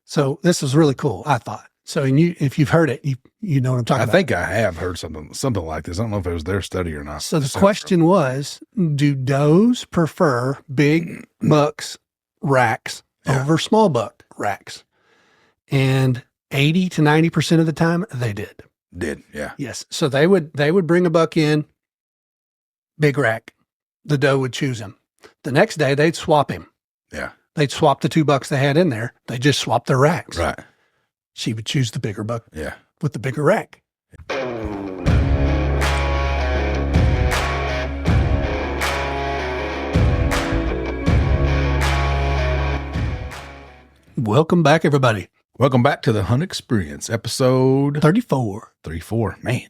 So this was really cool, I thought. So if you've heard it, you know what I'm talking about. I think I have heard something like this. I don't know if it was their study or not. So the question was, do does prefer big bucks racks over small buck racks? And 80 to 90% of the time they did. Yeah. Yes. So they would bring a buck in, big rack. The doe would choose him. The next day they'd swap him. Yeah. They'd swap the 2 bucks they had in there. They just swapped their racks. Right. She would choose the bigger buck. Yeah. With the bigger rack. Welcome back, everybody. Welcome back to the Hunt Experience, episode 34. 34. Man,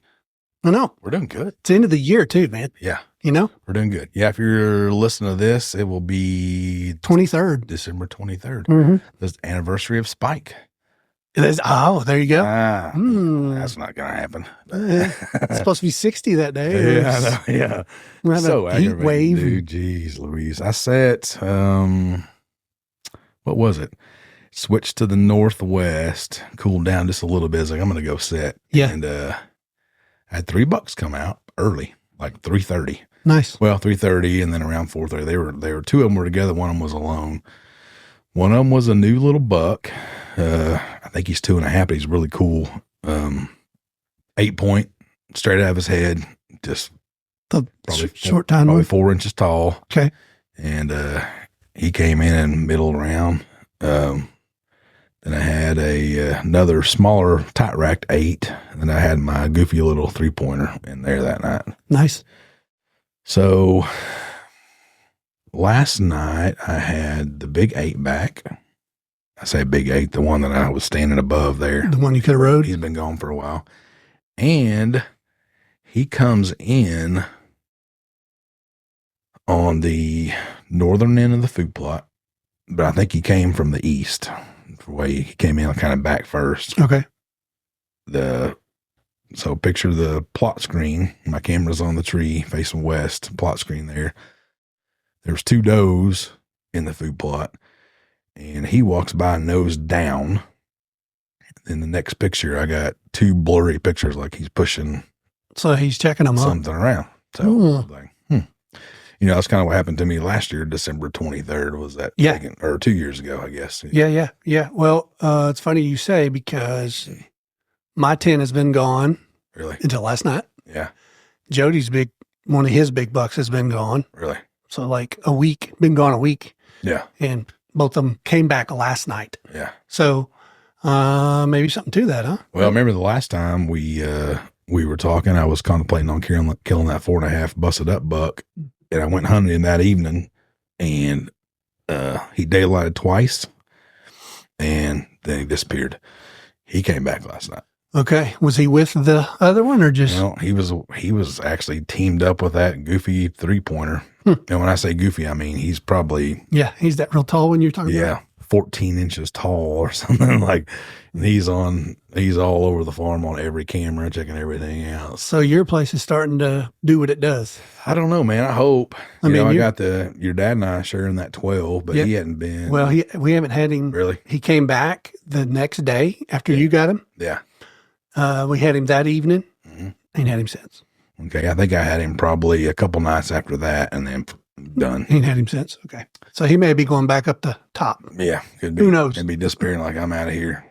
I know. we're doing good. It's the end of the year, too, man. Yeah. You know? We're doing good. Yeah, if you're listening to this, it will be 23rd. December 23rd. Mm-hmm. This anniversary of Spike. It is, there you go. That's not going to happen. It's supposed to be 60 that day. Yeah, I know. Yeah. We're having So a heat aggravating, wave. dude. Jeez Louise. I set, what was it? Switched to the northwest, cooled down just a little bit. I was like, I'm going to go set. Yeah. And I had 3 bucks come out early, like 3:30. Nice. Well, 3:30 and then around 4:30. They were 2 of them were together. One of them was alone. One of them was a new little buck. I think he's 2.5, but he's really cool. 8-point, straight out of his head, just The probably short time probably one. 4 inches tall. Okay. And he came in middle round. Then I had another smaller tight racked 8, and then I had my goofy little 3-pointer in there that night. Nice. So last night I had the big 8 back. I say big 8, the one that I was standing above there. The one you could have rode. He's been gone for a while. And he comes in on the northern end of the food plot, but I think he came from the east. The way he came in kind of back first. Okay. So picture the plot screen. My camera's on the tree facing west, plot screen there. There's 2 does in the food plot, and he walks by nose down. In the next picture, I got 2 blurry pictures like he's pushing So he's checking them up. something around. So I was like, You know, that's kind of what happened to me last year, December 23rd was that. Yeah. Or 2 years ago, I guess. Yeah. Well, it's funny you say because my 10 has been gone Really? until last night. Yeah. Jody's one of his big bucks has been gone. Really? So like been gone a week. Yeah. And both of them came back last night. Yeah. So maybe something to that, huh? Well, I remember the last time we were talking, I was contemplating on killing that 4.5 busted up buck, and I went hunting that evening, and he daylighted twice, and then he disappeared. He came back last night. Okay. Was he with the other one or just? No, he was actually teamed up with that goofy 3-pointer. And when I say goofy, I mean he's probably he's that real tall one you're talking about? 14 inches tall or something like. He's all over the farm on every camera, checking everything out. So your place is starting to do what it does. I don't know, man. I hope. I mean, got your dad and I sharing that 12, but he hadn't been. Well, we haven't had him. Really? He came back the next day after you got him. Yeah. We had him that evening. Mm-hmm. Ain't had him since. Okay. I think I had him probably a couple nights after that, and then done. Ain't had him since. Okay. So he may be going back up the top. Yeah. Could be. Who knows? Could be disappearing like I'm out of here.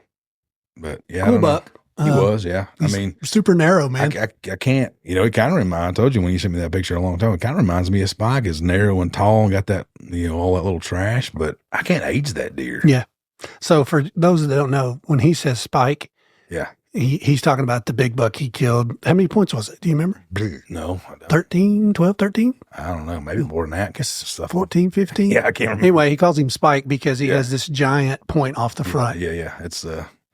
But yeah. Cool buck. He was, yeah. I mean, super narrow, man. I can't, it kind of reminds, I told you when you sent me that picture a long time, it kind of reminds me of Spike. Is narrow and tall and got that, all that little trash, but I can't age that deer. Yeah. So for those that don't know, when he says Spike, yeah, he's talking about the big buck he killed. How many points was it? Do you remember? No. I don't. 13, 12, 13? I don't know. Maybe more than that. Guess Stuff 14, 15? Yeah, I can't remember. Anyway, he calls him Spike because he has this giant point off the front. Yeah. It's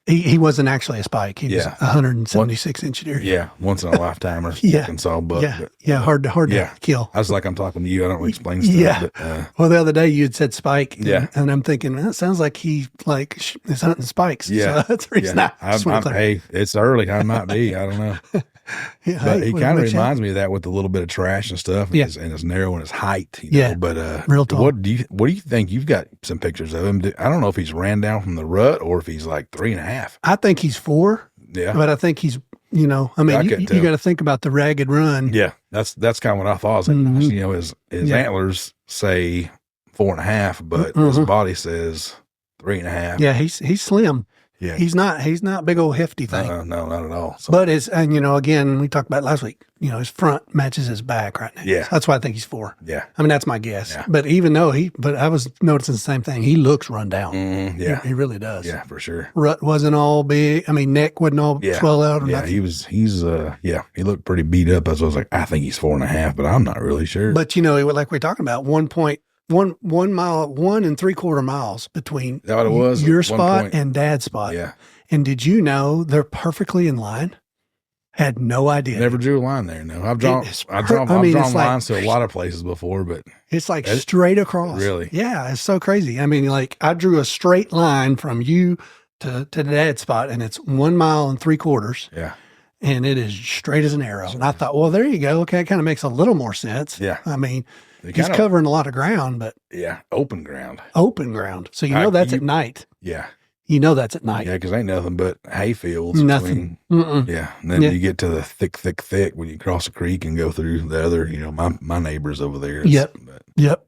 He wasn't actually a Spike. He was a 176-inch deer. Yeah, once in a lifetimer. Yeah. Arkansas buck. Hard to kill. I was like, I'm talking to you. I don't explain stuff. Yeah. But, Well, the other day you had said Spike. Yeah. And I'm thinking, that sounds like he is hunting spikes. Yeah. So that's the reason I just want to hey, it's early. I might be. I don't know. Yeah, But hey, he what kind of makes you reminds me of that with the little bit of trash and stuff, and, Yeah. and his narrow and his height. Yeah. But real tall. what do you think? You've got some pictures of him. I don't know if he's ran down from the rut or if he's like 3.5. I think he's 4. Yeah, but I think he's, I mean, I you couldn't tell. got to think about the ragged run. Yeah, that's kind of what I thought. I was like, Mhm. gosh, his Yeah. antlers say 4.5, but his body says 3.5. Yeah, he's slim. Yeah, He's not big old hefty thing. no, not at all. So, But and again, we talked about it last week, his front matches his back right now. Yeah. So that's why I think he's 4. yeah, I mean, that's my guess. Yeah. But even though but I was noticing the same thing. He looks run down. yeah, He really does. yeah, for sure. Rut wasn't all big. I mean, neck wasn't all Yeah. swell out. Or Yeah, nothing. he looked pretty beat up. As I was like, I think he's 4.5, but I'm not really sure. But like we're talking about, 1 mile, 1 3/4 miles between Is that what it was? your At one spot point? and Dad's spot. Yeah, And did you know they're perfectly in line? Had no idea. never drew a line there. No, I've drawn It's lines to a lot of places before, but It's like straight across. Really? Yeah, it's so crazy. I mean, like I drew a straight line from you to Dad's spot, and it's 1 mile and 3/4, yeah, and it is straight as an arrow. And I thought, well, there you go. Okay, it kind of makes a little more sense. Yeah. I mean, They he's kinda- covering a lot of ground, but yeah, open ground. open ground. So that's at night. Yeah, That's at night. yeah, because ain't nothing but hay fields. Nothing. Yeah, and then Yeah. you get to the thick when you cross a creek and go through the other. My neighbors over there. Yep. But Yep.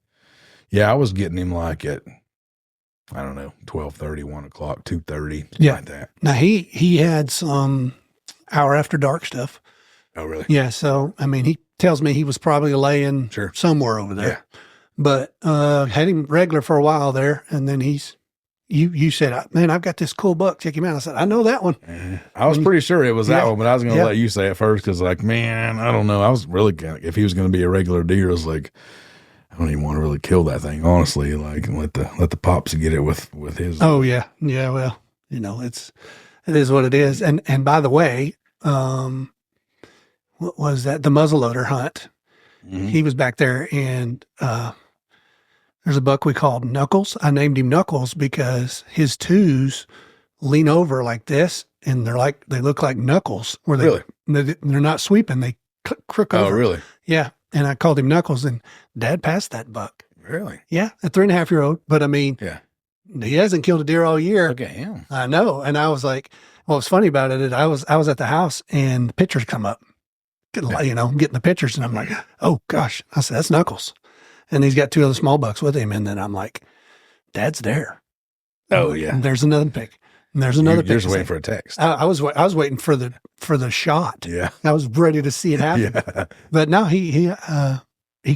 yeah, I was getting him like at, I don't know, 12:30, 1 o'clock, 2:30, Yeah. like that. Now he had some hour after dark stuff. Oh, really? Yeah. So I mean, he tells me he was probably laying Sure. somewhere over there. Yeah. But had him regular for a while there, and then you said, man, I've got this cool buck. Check him out. I said, I know that one. I was pretty sure it was that Yeah. one, but I was going to Yeah. let you say it first because, like, man, I don't know. I was really if he was going to be a regular deer, I was like, I don't even want to really kill that thing, honestly. Like, and let the pops get it with his. Oh yeah, yeah. Well, it is what it is. And by the way, what was that? The muzzleloader hunt. Mhm. He was back there, and there's a buck we called Knuckles. I named him Knuckles because his twos lean over like this, and they look like knuckles. Where Really? they're not sweeping; they crook Oh, over. really? Yeah, and I called him Knuckles, and Dad passed that buck. Really? Yeah, a 3.5-year-old. But I mean, Yeah. he hasn't killed a deer all year. Look at him. I know, and I was like, well, what's funny about it is I was at the house, and the pictures come up. Getting the pictures, and I'm like, oh gosh. I said, that's Knuckles. And he's got 2 other small bucks with him. And then I'm like, Dad's there. Oh, yeah. And there's another pic. And there's another You're pic. just waiting for a text. I was waiting for the shot. Yeah. I was ready to see it happen. Yeah. But no, he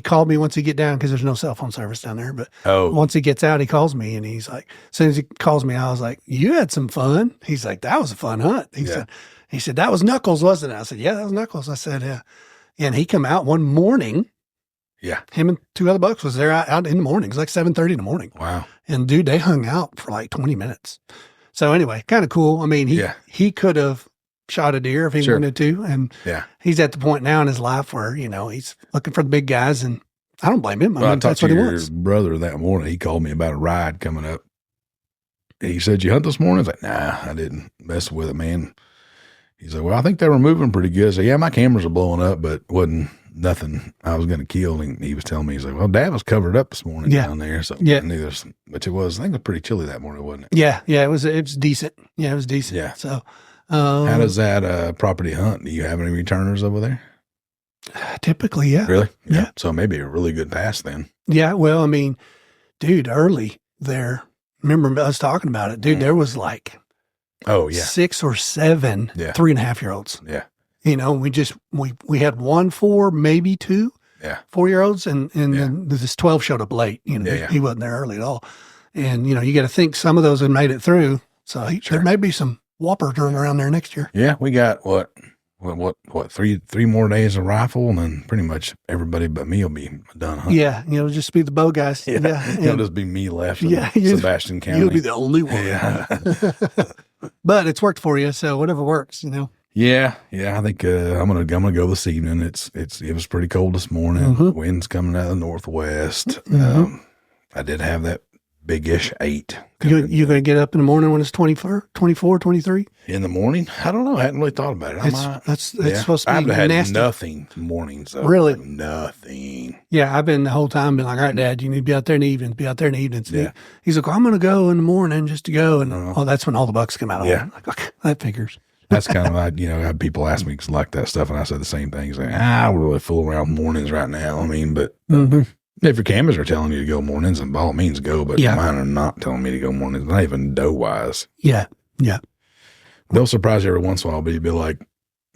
called me once he get down because there's no cell phone service down there. But Oh, once he gets out, he calls me, and he's like, as soon as he calls me, I was like, you had some fun. He's like, that was a fun hunt. He said, that was Knuckles, wasn't it? I said, yeah, that was Knuckles. I said, yeah. And he come out one morning. yeah. Him and 2 other bucks was there out in the morning. It was like 7:30 in the morning. Wow. And dude, they hung out for like 20 minutes. So anyway, kind of cool. I mean, he could have shot a deer if he Sure. wanted to. And Yeah. he's at the point now in his life where, he's looking for the big guys, and I don't blame him. I Well, I mean, talked that's to what he your wants. brother that morning. He called me about a ride coming up. He said, you hunt this morning? I was like, nah, I didn't mess with it, man. He's like, well, I think they were moving pretty good. I said, yeah, my cameras are blowing up, but wasn't nothing I was going to kill. And he was telling me, he's like, well, Dad was covered up this morning Yeah. down there. So Yeah. which it was, I think it was pretty chilly that morning, wasn't it? Yeah. Yeah. It was decent. Yeah. It was decent. Yeah. So, How does that property hunt? Do you have any returners over there? typically, yeah. Really? Yeah. So maybe a really good pass then. Yeah. Well, I mean, dude, early there, remember us talking about it, dude, there was like Oh, yeah. 6 or 7 Yeah. 3.5-year-olds. Yeah. We had 1 4, maybe 2 Yeah. 4-year-olds, and Yeah. then this 12 showed up late. Yeah. He wasn't there early at all. And, you got to think some of those had made it through. So Sure. there may be some whoppers running around there next year. Yeah. We got what, 3 more days of rifle, and then pretty much everybody but me will be done hunting. Yeah. Just be the bow guys. Yeah. Yeah. It'll and just be me left Yeah, in you- Sebastian County. you'll be the only one. Yeah. But it's worked for you. So whatever works, Yeah. I think I'm gonna go this evening. It was pretty cold this morning. Mhm. Wind's coming out of the northwest. Mhm. I did have that big-ish 8. You going to get up in the morning when it's 24, 23? In the morning? I don't know. I hadn't really thought about it. It's supposed to be I've had nasty. nothing mornings. Though. Really? Nothing. Yeah, I've been the whole time been like, all right, Dad, you need to be out there in the evening. Be out there in the evenings. Yeah. He's like, well, I'm going to go in the morning just to go. And that's when all the bucks come out. Yeah. I'm like, okay, that figures. That's kind of like, I had people ask me like that stuff, and I said the same thing. He's like, I don't really fool around mornings right now. I mean, but if your cameras are telling you to go mornings, then by all means go. But mine are not telling me to go mornings, not even doe wise. Yeah. Yeah. They'll surprise you every once in a while, but you'll be like,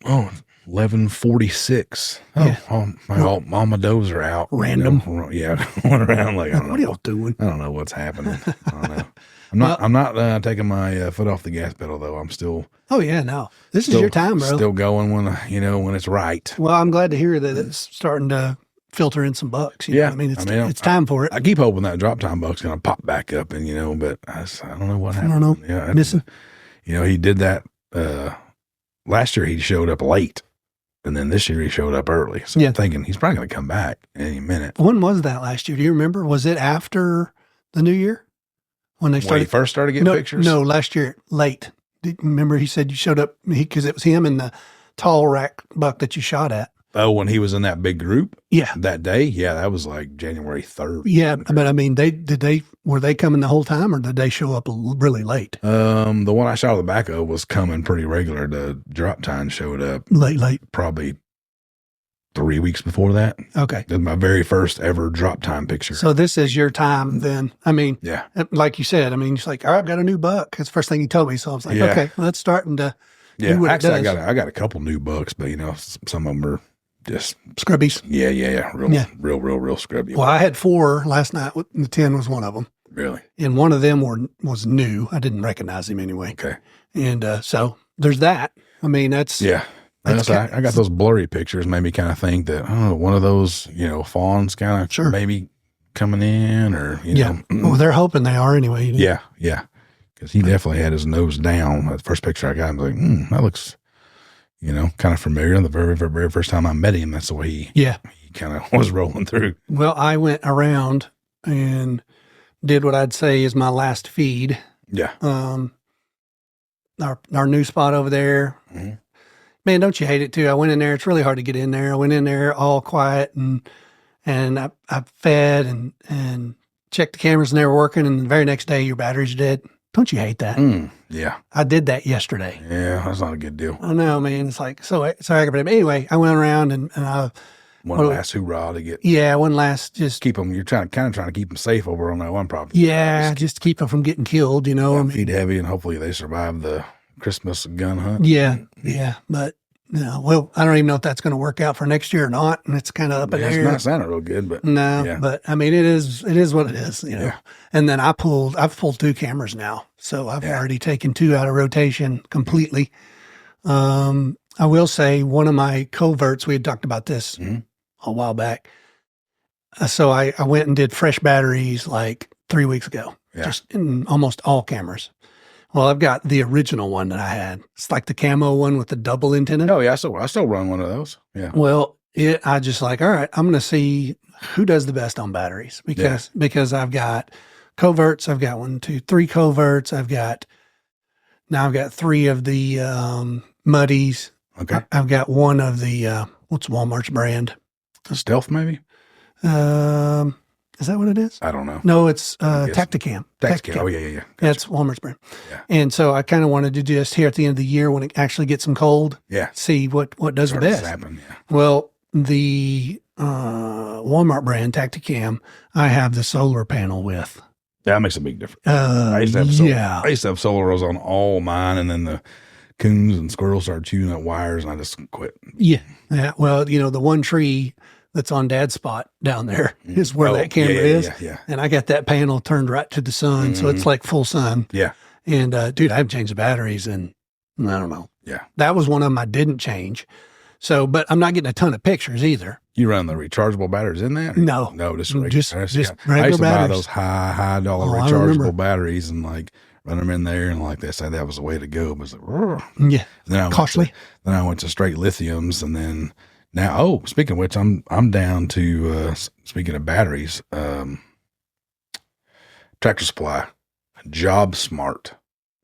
oh, 11:46. Oh, Yeah. all my does are out. Random. Yeah. Going around like, I don't know. What are y'all doing? I don't know what's happening. I don't know. I'm not taking my foot off the gas pedal though. I'm still. Oh yeah, no. This is your time, bro. Still going when it's right. Well, I'm glad to hear that it's starting to filter in some bucks. You know what I mean, it's time for it. I keep hoping that drop time buck's going to pop back up, and but I don't know what happened. I don't know. Yeah, missing. He did that last year. He showed up late, and then this year he showed up early. So I'm thinking he's probably going to come back any minute. When was that last year? Do you remember? Was it after the new year when they started? When he first started getting pictures? No, last year late. Remember he said you showed up because it was him and the tall rack buck that you shot at. Oh, when he was in that big group? Yeah. That day? Yeah, that was like January 3rd. Yeah, but I mean, were they coming the whole time, or did they show up really late? The one I shot on the back of was coming pretty regular. The drop time showed up late, probably 3 weeks before that. Okay. It was my very first ever drop time picture. So this is your time then. I mean, yeah, like you said, I mean, it's like, all right, I've got a new buck. That's the first thing he told me. So I was like, okay, well, that's starting to do what actually, it does. I got a couple new bucks, but some of them are just scrubbies. Yeah. Real scrubby. Well, I had 4 last night. The 10 was one of them. Really? And one of them was new. I didn't recognize him anyway. Okay. And so there's that. I mean, that's I got those blurry pictures. Made me kind of think that one of those fawns kind of maybe coming in or Well, they're hoping they are anyway. Yeah. Because he definitely had his nose down. The first picture I got, I was like, that looks kind of familiar. The very, very, very first time I met him, that's the way he kind of was rolling through. Well, I went around and did what I'd say is my last feed. Yeah. Our new spot over there. Mm-hmm. Man, don't you hate it too? I went in there. It's really hard to get in there. I went in there all quiet and I fed and checked the cameras and they were working. And the very next day, your battery's dead. Don't you hate that? Yeah. I did that yesterday. Yeah, that's not a good deal. I know, man. It's like, so aggravating. Anyway, I went around and I... One last hoorah to get... Yeah, one last just... Keep them... You're kind of trying to keep them safe over on that one property. Yeah, just to keep them from getting killed, I mean, feed heavy and hopefully they survive the Christmas gun hunt. Yeah. But, well, I don't even know if that's going to work out for next year or not. And it's kind of up in the air. It's not sounding real good, but... No, but I mean, it is what it is, Yeah. And then I've pulled 2 cameras now. So I've already taken 2 out of rotation completely. I will say one of my coverts, we had talked about this a while back. So I went and did fresh batteries like 3 weeks ago, just in almost all cameras. Well, I've got the original one that I had. It's like the camo one with the double antenna. Oh yeah, I still run one of those. Yeah. Well, I just like, all right, I'm going to see who does the best on batteries because I've got coverts. I've got 1, 2, 3 coverts. I've got 3 of the muddies. Okay. I've got 1 of the what's Walmart's brand? Stealth, maybe. Is that what it is? I don't know. No, it's Tacticam. Tacticam. Oh yeah. Gotcha. That's Walmart's brand. Yeah. And so I kind of wanted to just here at the end of the year when it actually gets some cold. Yeah. See what does the best. Happen, yeah. Well, the Walmart brand Tacticam, I have the solar panel with. That makes a big difference. I used to have solar on all mine, and then the coons and squirrels started chewing up wires, and I just quit. Yeah. Well, the one tree that's on Dad's spot down there is where that camera is. Yeah. And I got that panel turned right to the sun, so it's like full sun. Yeah. And dude, I haven't changed the batteries, and I don't know. Yeah. That was one of them I didn't change. So, but I'm not getting a ton of pictures either. You run the rechargeable batteries in that? No, just regular. Just regular I used to batteries. buy those high dollar rechargeable batteries and like run them in there, and like they said that was the way to go. But it was like, yeah, then costly. Then I went to straight lithiums, and then now, oh, speaking of which, I'm down to speaking of batteries, Tractor Supply, Job Smart.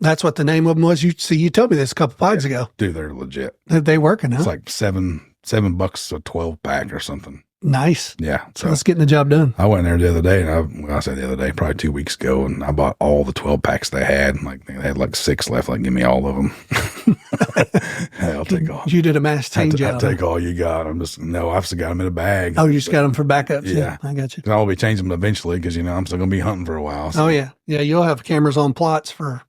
That's what the name of them was. You told me this a couple pods ago. Dude, they're legit. They working, huh? It's like $7 a 12 pack or something. Nice. Yeah. So let's get the job done. I went there the other day, and I said the other day, probably 2 weeks ago, and I bought all the 12 packs they had. Like they had like 6 left. Like, give me all of them. I'll take all. You did a mass change out. I'll take all you got. I've just got them in a bag. Oh, you just got them for backups. Yeah. I got you. And I'll be changing them eventually because I'm still gonna be hunting for a while. So. Oh yeah, you'll have cameras on plots for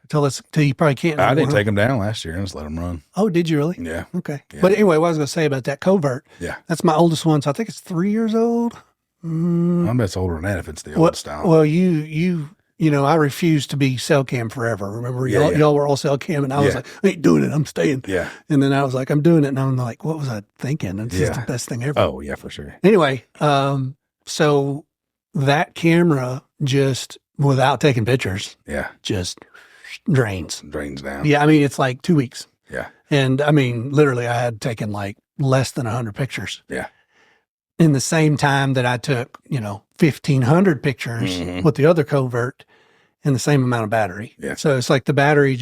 till you probably can't. I didn't take them down last year. I just let them run. Oh, did you really? Yeah. Okay. Yeah. But anyway, what I was going to say about that covert. Yeah. That's my oldest one. So I think it's 3 years old. I bet it's older than that if it's the old style. Well, I refused to be cell cam forever. Remember, y'all were all cell cam, and I was like, I ain't doing it. I'm staying. Yeah. And then I was like, I'm doing it, and I'm like, what was I thinking? This is the best thing ever. Oh yeah, for sure. Anyway, so that camera just without taking pictures, just drains down. Yeah, I mean it's like 2 weeks. Yeah. And I mean, literally, I had taken like less than 100 pictures. Yeah. In the same time that I took, 1,500 pictures with the other covert in the same amount of battery. Yeah. So it's like the battery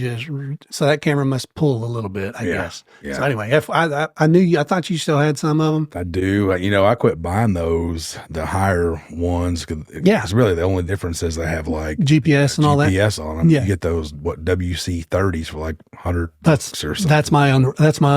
so that camera must pull a little bit, I guess. Yeah. So anyway, I thought you still had some of them. I do. I quit buying the higher ones. Because really the only difference is they have like GPS and all that. GPS on them. Yeah. You get those, WC30s for like $100 or something. That's my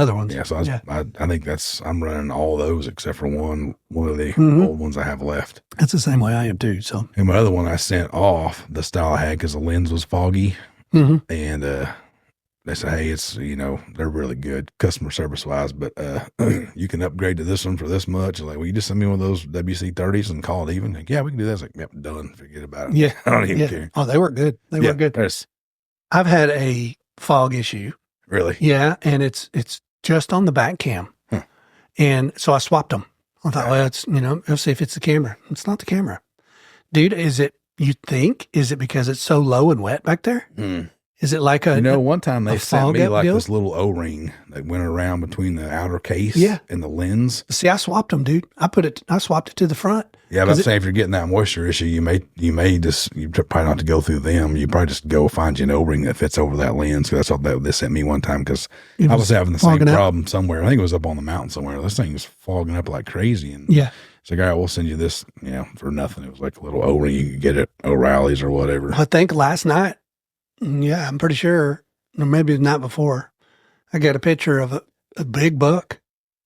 other ones. Yeah. So I think I'm running all those except for one of the old ones I have left. That's the same way I am too. So, and my other one I sent off the style I had because the lens was foggy, and they said, "Hey, it's they're really good customer service wise, but you can upgrade to this one for this much." Like, well, you just send me one of those WC30s and call it even. Like, yeah, we can do that. It's like, yep, done. Forget about it. Yeah, I don't even care. Oh, they work good. They work good. I've had a fog issue. Really? Yeah, and it's just on the back cam, and so I swapped them. I thought, well, it's let's see if it's the camera. It's not the camera, dude. Is it? You think? Is it because it's so low and wet back there? Is it like one time they sent me like deal? this little O-ring that went around between the outer case and the lens. See, I swapped them, dude. I swapped it to the front. Yeah, but I'm saying if you're getting that moisture issue, you probably not have to go through them. You probably just go find you an O-ring that fits over that lens. Cause that's what they sent me one time because I was having the same problem somewhere. I think it was up on the mountain somewhere. This thing was fogging up like crazy. And it's like, all right, we'll send you this, for nothing. It was like a little O-ring you could get at O'Reilly's or whatever. I think last night, I'm pretty sure, or maybe the night before, I got a picture of a big buck,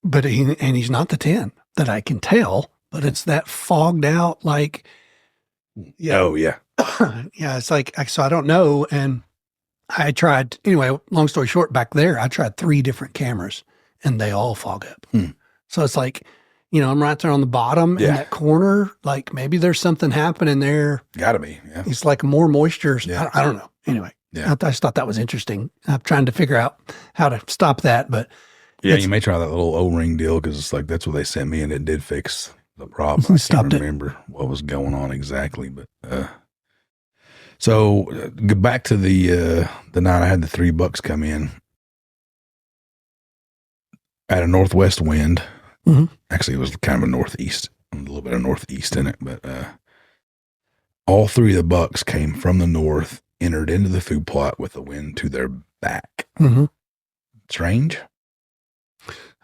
but he's not the 10 that I can tell, but it's that fogged out like, Oh, yeah. Yeah, it's like, so I don't know. And I tried, anyway, long story short, back there, I tried 3 different cameras and they all fog up. So it's like, I'm right there on the bottom in that corner. Like maybe there's something happening there. Gotta be. Yeah. It's like more moisture. Yeah. I don't know. Anyway, yeah. I just thought that was interesting. I'm trying to figure out how to stop that, but you may try that little O-ring deal because it's like that's what they sent me and it did fix the problem. I can't remember what was going on exactly, but so go back to the night I had the 3 bucks come in. I had a northwest wind. Actually, it was kind of a northeast, a little bit of northeast in it, but all 3 of the bucks came from the north, entered into the food plot with the wind to their back. Strange.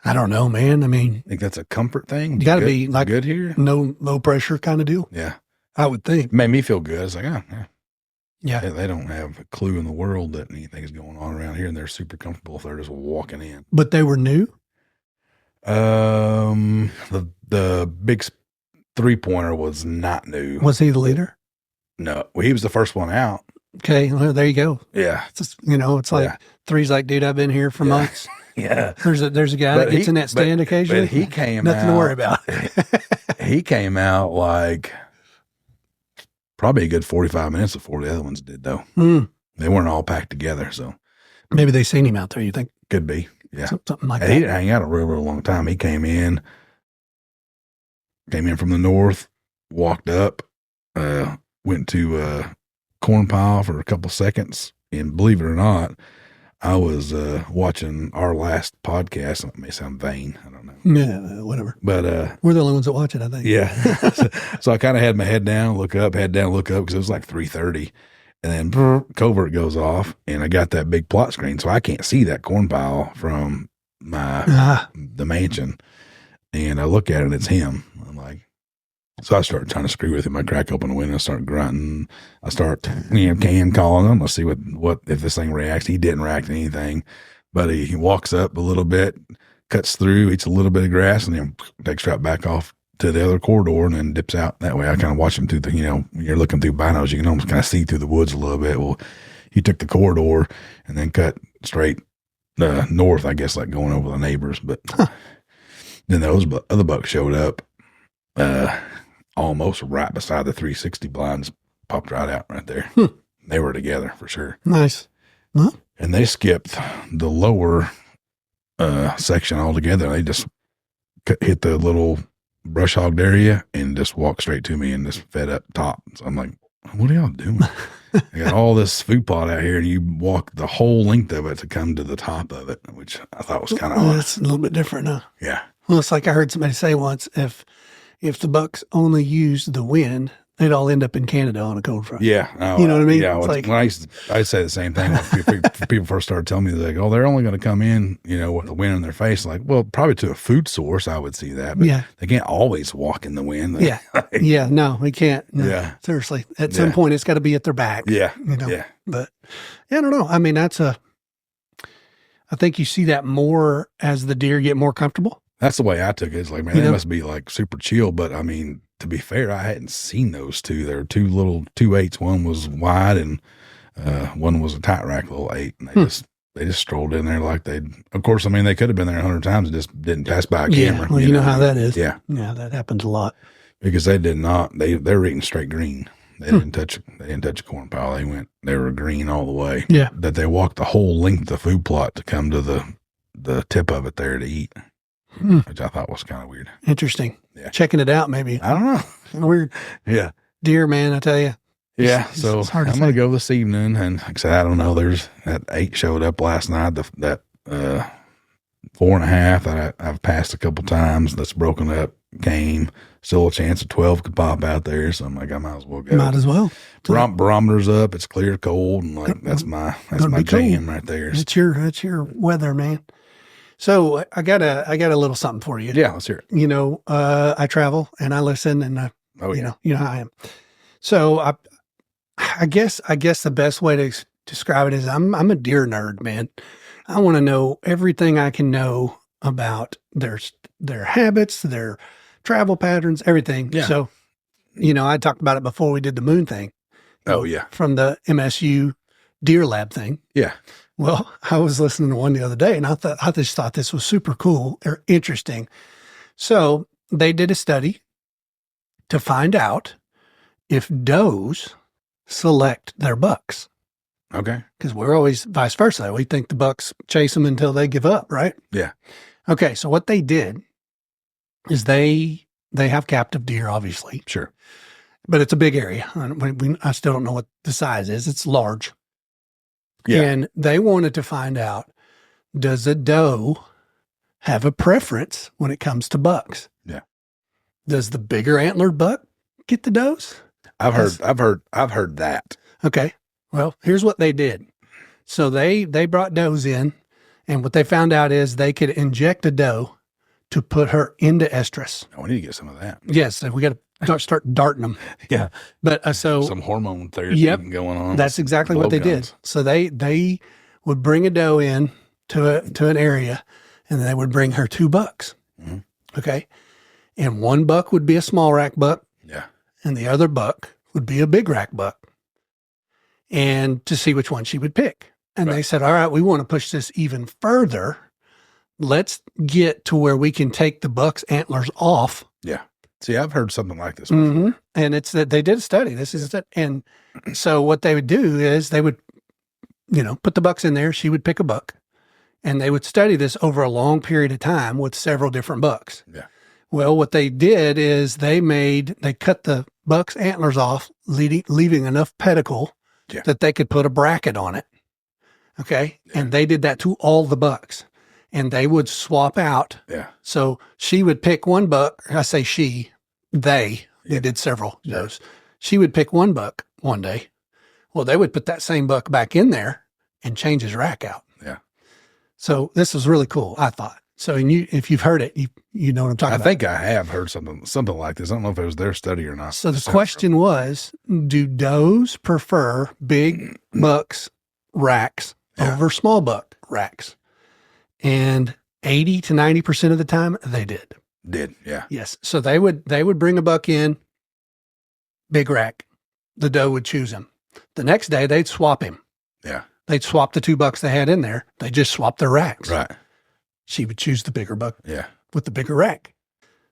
I don't know, man. I mean, I think that's a comfort thing. You got to be like good here. No low pressure kind of deal. Yeah, I would think. Made me feel good. It's like, yeah. They don't have a clue in the world that anything is going on around here, and they're super comfortable if they're just walking in. But they were new. The big 3-pointer was not new. Was he the leader? No, well, he was the first one out. Okay, well, there you go. Yeah, it's just, it's like 3's like, dude, I've been here for months. Yeah, there's a guy that gets in that stand occasionally. But he came nothing out, to worry about. He came out like probably a good 45 minutes before the other ones did, though. They weren't all packed together, so maybe they seen him out there. You think could be? Yeah, something like that. He didn't hang out a real long time. He came in from the north, walked up, went to a corn pile for a couple seconds, and believe it or not, I was watching our last podcast. It may sound vain. I don't know. Yeah, whatever. But we're the only ones that watch it, I think. yeah. So I kind of had my head down, look up, because it was like 3:30. And then covert goes off, and I got that big plot screen, so I can't see that corn pile from the mansion. And I look at it, and it's him. I'm like, so I start trying to screw with him. I crack open the window, start grunting. I start, can calling him. Let's see what if this thing reacts. He didn't react to anything, but he walks up a little bit, cuts through, eats a little bit of grass, and then takes right back off to the other corridor and then dips out. That way I kind of watch him through the, when you're looking through binos, you can almost kind of see through the woods a little bit. Well, he took the corridor and then cut straight north, I guess, like going over the neighbors. But then those other bucks showed up almost right beside the 360 blinds, popped right out right there. They were together for sure. Nice. Huh? And they skipped the lower section altogether. They just hit the little brush hogged area and just walked straight to me and just fed up top. So I'm like, what are y'all doing? I got all this food plot out here, and you walk the whole length of it to come to the top of it, which I thought was kind of odd. It's a little bit different, huh? Yeah. Well, it's like I heard somebody say once, if the bucks only used the wind, they'd all end up in Canada on a cold front. Yeah. You know what I mean? Yeah. When I'd say the same thing. When people first started telling me, they're like, oh, they're only going to come in, with the wind in their face. Like, well, probably to a food source, I would see that. But they can't always walk in the wind. Yeah. Yeah. No, we can't. No, yeah. Seriously. At some point, it's got to be at their back. Yeah. Yeah. But I don't know. I mean, I think you see that more as the deer get more comfortable. That's the way I took it. It's like, man, they must be like super chill. But I mean, to be fair, I hadn't seen those two. There were two little 2.8s. One was wide and one was a tight rack little 8. And they just strolled in there like of course, I mean, they could have been there 100 times and just didn't pass by a camera. Well, you know how that is. Yeah. Yeah, that happens a lot. Because they did not, they were eating straight green. They didn't touch a corn pile. They were green all the way. Yeah. That they walked the whole length of the food plot to come to the tip of it there to eat. Which I thought was kind of weird. Interesting. Yeah. Checking it out, maybe. I don't know. Weird. Yeah. Deer, man, I tell you. Yeah. So I'm going to go this evening. And like I said, I don't know. There's that 8 showed up last night. That 4.5 that I've passed a couple times that's broken up came. Still a chance of 12 could pop out there. So I'm like, I might as well go. Might as well. Barometer's up. It's clear cold. And like, that's my jam right there. That's your weather, man. So I got a little something for you. Yeah, let's hear it. I travel and I listen and you know how I am. So I guess the best way to describe it is I'm a deer nerd, man. I want to know everything I can know about their habits, their travel patterns, everything. Yeah. So, I talked about it before we did the moon thing. Oh yeah. From the MSU Deer Lab thing. Yeah. Well, I was listening to one the other day and I just thought this was super cool or interesting. So they did a study to find out if does select their bucks. Okay. Because we're always vice versa. We think the bucks chase them until they give up, right? Yeah. Okay. So what they did is they have captive deer, obviously. Sure. But it's a big area. I still don't know what the size is. It's large. Yeah. And they wanted to find out, does a doe have a preference when it comes to bucks? Yeah. Does the bigger antlered buck get the does? I've heard that. Okay. Well, here's what they did. So they brought does in, and what they found out is they could inject a doe to put her into estrus. Oh, we need to get some of that. Yes, we got to start darting them. Yeah. But some hormone therapy going on. That's exactly what they did. So they would bring a doe in to an area, and they would bring her 2 bucks. Mm-hmm. Okay. And one buck would be a small rack buck. Yeah. And the other buck would be a big rack buck. And to see which one she would pick. And They said, all right, we want to push this even further. Let's get to where we can take the buck's antlers off. Yeah. See, I've heard something like this before. Mm-hmm. And it's that they did a study. This is it. And so what they would do is they would, put the bucks in there. She would pick a buck, and they would study this over a long period of time with several different bucks. Yeah. Well, what they did is they cut the buck's antlers off, leaving enough pedicle that they could put a bracket on it. Okay. And they did that to all the bucks, and they would swap out. Yeah. So she would pick one buck. I say she, they did several does. She would pick one buck one day. Well, they would put that same buck back in there and change his rack out. Yeah. So this was really cool, I thought. So if you've heard it, you know what I'm talking about. I think I have heard something like this. I don't know if it was their study or not. So the question was, do does prefer big bucks racks over small buck racks? And 80 to 90% of the time they did. Yeah. Yes. So they would bring a buck in, big rack. The doe would choose him. The next day they'd swap him. Yeah. They'd swap the two bucks they had in there. They just swapped their racks. Right. She would choose the bigger buck. Yeah. With the bigger rack.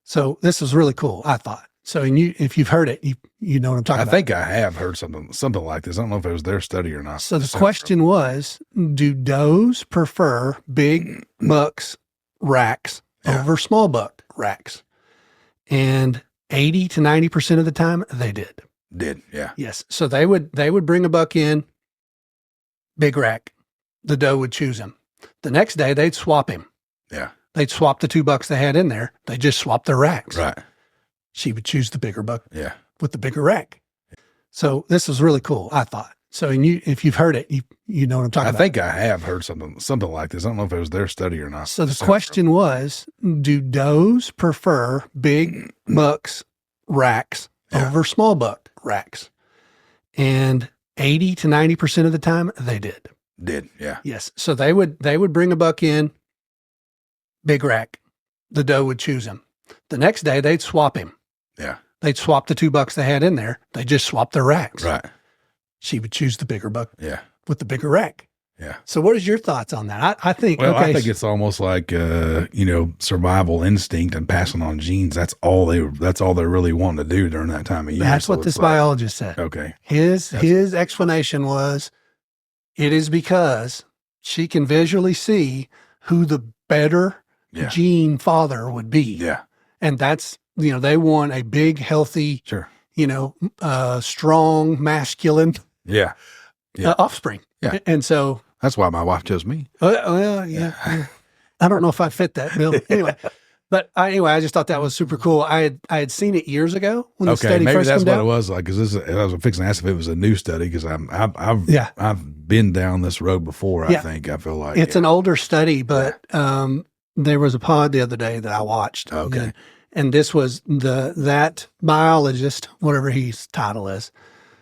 So this was really cool, I thought. So if you've heard it, you know what I'm talking about. I think I have heard something like this. I don't know if it was their study or not. So the question was, do does prefer big bucks racks over small buck racks? And 80 to 90% of the time they did. Yeah. Yes. So they would bring a buck in, big rack. The doe would choose him. The next day they'd swap him. Yeah. They'd swap the two bucks they had in there. They just swapped their racks. Right. She would choose the bigger buck. Yeah. With the bigger rack. So this was really cool, I thought. So if you've heard it, you know what I'm talking about. I think I have heard something like this. I don't know if it was their study or not. So the question was, do does prefer big bucks racks over small buck racks? And 80 to 90% of the time they did. Yeah. Yes. So they would bring a buck in, big rack. The doe would choose him. The next day they'd swap him. Yeah. They'd swap the two bucks they had in there. They just swapped their racks. Right. She would choose the bigger buck. Yeah. With the bigger rack. Yeah. So what is your thoughts on that? I think, I think it's almost like, survival instinct and passing on genes. That's all they're really wanting to do during that time of year. That's what this biologist said. Okay. His explanation was, it is because she can visually see who the better gene father would be. Yeah. And that's, they want a big, healthy, sure, strong, masculine offspring. Yeah. And so that's why my wife chose me. Well, yeah. I don't know if I fit that bill. Anyway. I just thought that was super cool. I had seen it years ago when the study maybe first that's came what out. it was like. Because I was fixing to ask if it was a new study because I've been down this road before. I think I feel like it's an older study, but there was a pod the other day that I watched. Okay, and this was that biologist, whatever his title is,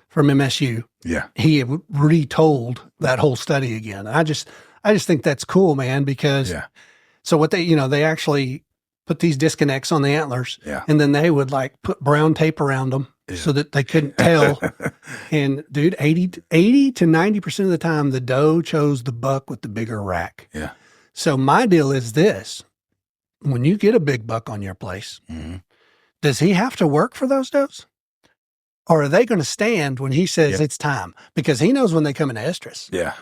from MSU. Yeah, he had retold that whole study again. I just think that's cool, man. Because so what they actually put these disconnects on the antlers, and then they would like put brown tape around them so that they couldn't tell. And dude, 80 to 90% of the time, the doe chose the buck with the bigger rack. Yeah. So my deal is this: when you get a big buck on your place, does he have to work for those does? Or are they going to stand when he says it's time? Because he knows when they come into estrus. Yeah.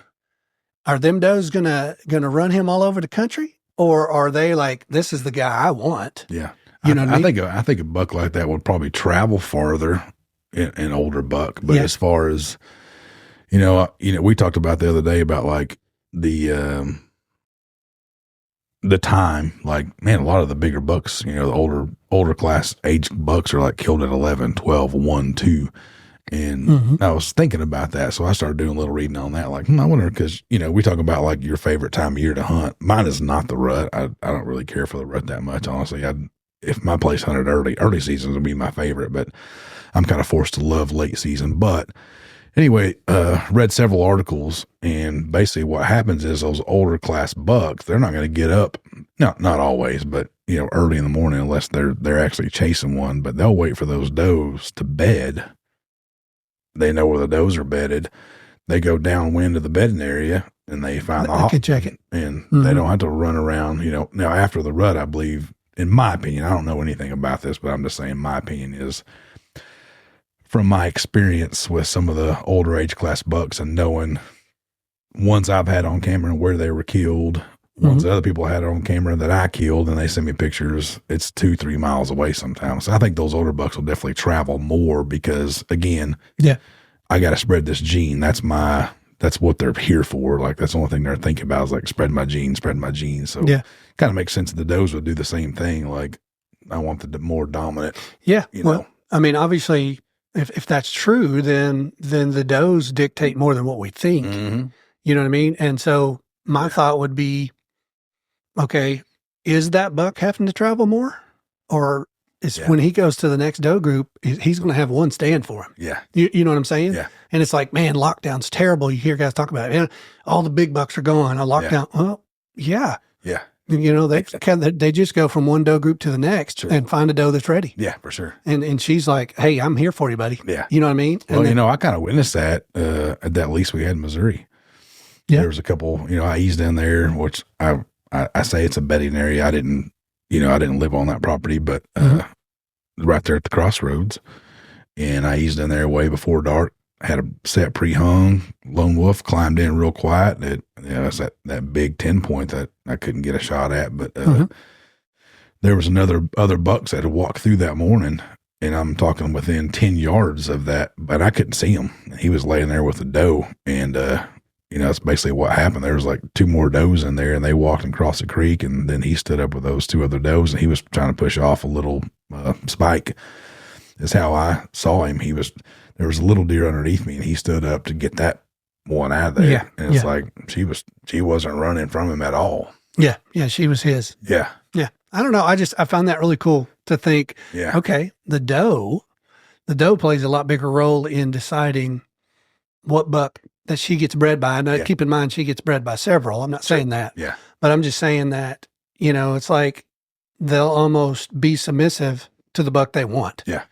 Are them does gonna run him all over the country? Or are they like, this is the guy I want? Yeah. You know what I mean? I think a buck like that would probably travel farther, an older buck. But as far as, we talked about the other day about like the time, like, man, a lot of the bigger bucks, the older class age bucks are like killed at 11, 12, 1, 2. And I was thinking about that. So I started doing a little reading on that. Like, I wonder, because, we talk about like your favorite time of year to hunt. Mine is not the rut. I don't really care for the rut that much, honestly. If my place hunted early seasons would be my favorite, but I'm kind of forced to love late season. But anyway, read several articles, and basically what happens is those older class bucks, they're not going to get up. No, not always, but early in the morning unless they're actually chasing one. But they'll wait for those does to bed. They know where the does are bedded. They go downwind to the bedding area and they find the hawk. Check it. And they don't have to run around, Now, after the rut, I believe, in my opinion, I don't know anything about this, but I'm just saying my opinion is from my experience with some of the older age class bucks and knowing ones I've had on camera and where they were killed, ones other people had on camera that I killed, and they send me pictures, it's 2-3 miles away sometimes. So I think those older bucks will definitely travel more because, again, I got to spread this gene. That's my that's what they're here for. Like that's the only thing they're thinking about is like spread my genes. So Yeah. kind of makes sense that the does would do the same thing. Like I want the more dominant. Yeah. You Well, know. I mean, obviously, if that's true, then the does dictate more than what we think. Mm-hmm. You know what I mean? And so my thought would be, okay, is that buck having to travel more? Or is when he goes to the next doe group, he's going to have one stand for him. Yeah. You know what I'm saying? Yeah. And it's like, man, lockdown's terrible. You hear guys talk about it. Man, all the big bucks are gone. A lockdown. Yeah. Well, yeah. Yeah. You know, they just go from one doe group to the next and find a doe that's ready. Yeah, for sure. And she's like, hey, I'm here for you, buddy. Yeah. You know what I mean? Well, you know, I kind of witnessed that at that lease we had in Missouri. Yeah. There was a couple, you know, I eased in there, which I say it's a bedding area. I didn't live on that property, but right there at the crossroads. And I eased in there way before dark. Had a set pre-hung. Lone wolf climbed in real quiet. It's that big 10 point that I couldn't get a shot at. But there was other bucks that had walked through that morning, and I'm talking within 10 yards of that, but I couldn't see him. He was laying there with a doe, and that's basically what happened. There was like 2 more does in there, and they walked across the creek, and then he stood up with those 2 other does, and he was trying to push off a little spike. Is how I saw him. There was a little deer underneath me, and he stood up to get that one out of there. Yeah, and it's like she wasn't running from him at all. Yeah, she was his. Yeah, yeah. I don't know. I found that really cool to think. Yeah. Okay, the doe plays a lot bigger role in deciding what buck that she gets bred by. Now, keep in mind, she gets bred by several. I'm not saying that. Yeah. But I'm just saying that, it's like they'll almost be submissive to the buck they want. Yeah.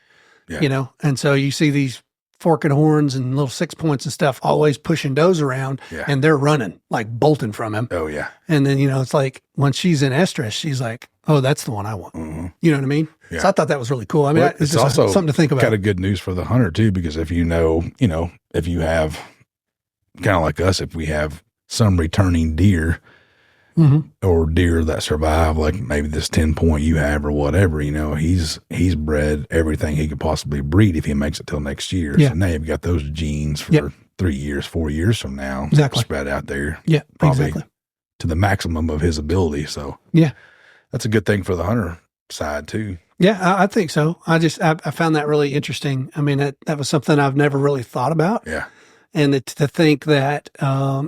Yeah. And so you see these forking horns and little 6 points and stuff always pushing does around, and they're running, like bolting from him. Oh, yeah. And then, it's like when she's in estrus, she's like, oh, that's the one I want. Mm-hmm. You know what I mean? Yeah. So I thought that was really cool. I mean, Well, it's also something to think about. Kind of good news for the hunter too, because if if you have kind of like us, if we have some returning deer or deer that survive, like maybe this 10 point you have or whatever, he's bred everything he could possibly breed if he makes it till next year. Yeah. So now you've got those genes for 3 years, 4 years from now, spread out there. Yeah, probably to the maximum of his ability. So yeah, that's a good thing for the hunter side too. Yeah, I think so. I found that really interesting. I mean, that was something I've never really thought about. Yeah. And to think that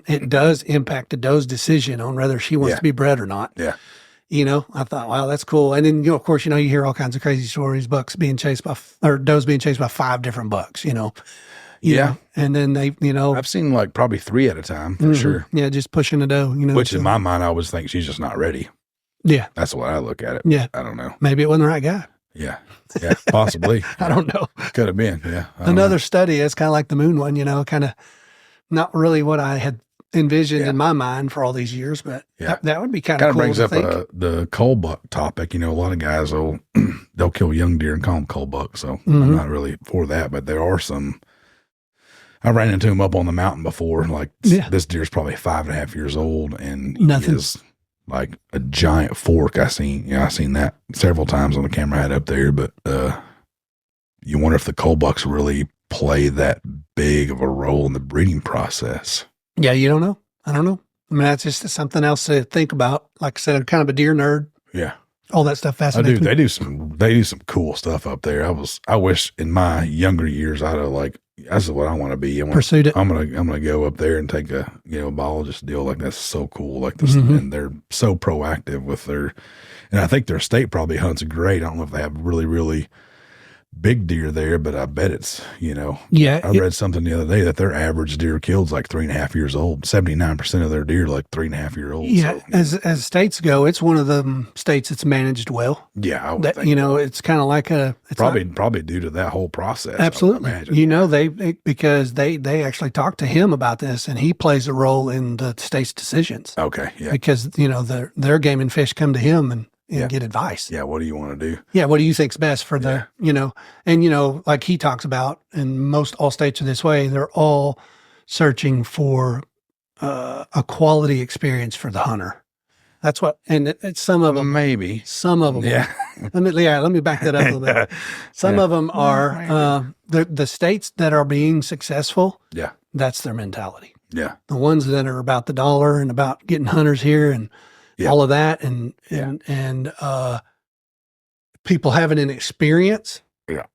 it does impact a doe's decision on whether she wants to be bred or not. Yeah. I thought, wow, that's cool. And then, of course, you hear all kinds of crazy stories, does being chased by 5 different bucks, Yeah. And then they, I've seen like probably 3 at a time for sure. Yeah, just pushing a doe, Which in my mind, I always think she's just not ready. Yeah. That's the way I look at it. Yeah. I don't know. Maybe it wasn't the right guy. Yeah. Yeah. Possibly. I don't know. Could have been. Yeah. Another study, it's kind of like the moon one, kind of not really what I had envisioned in my mind for all these years, but that would be kind of cool. Brings up the cull buck topic. A lot of guys they'll kill young deer and call them cull bucks. So I'm not really for that, but there are some. I ran into him up on the mountain before. Like this deer's probably 5.5 years old, and nothing. He is like a giant fork. I seen that several times on the camera I had up there. But you wonder if the cull bucks really play that big of a role in the breeding process. Yeah, you don't know. I don't know. I mean, that's just something else to think about. Like I said, I'm kind of a deer nerd. Yeah. All that stuff fascinates me. They do some cool stuff up there. I wish in my younger years I'd have that's what I want to be. Pursued it. I'm gonna go up there and take a biologist deal. Like that's so cool. Like this, and they're so proactive with and I think their state probably hunts great. I don't know if they have really, really big deer there, but I bet it's, Yeah. I read something the other day that their average deer killed's like 3.5 years old. 79% of their deer are like 3.5 year olds. Yeah. So, as states go, it's one of the states that's managed well. Yeah. I would that, think it's kind of like probably due to that whole process. Absolutely. Because they actually talked to him about this, and he plays a role in the state's decisions. Okay. Yeah. Because, their game and fish come to him and get advice. Yeah. What do you want to do? Yeah. What do you think's best for and like he talks about, and all states are this way, they're all searching for a quality experience for the hunter. That's what, and it's some of them. Maybe. Some of them. Yeah. Let me back that up a little bit. Some of them are, the states that are being successful. Yeah. That's their mentality. Yeah. The ones that are about the dollar and about getting hunters here and all of that, and people having an experience. Yeah.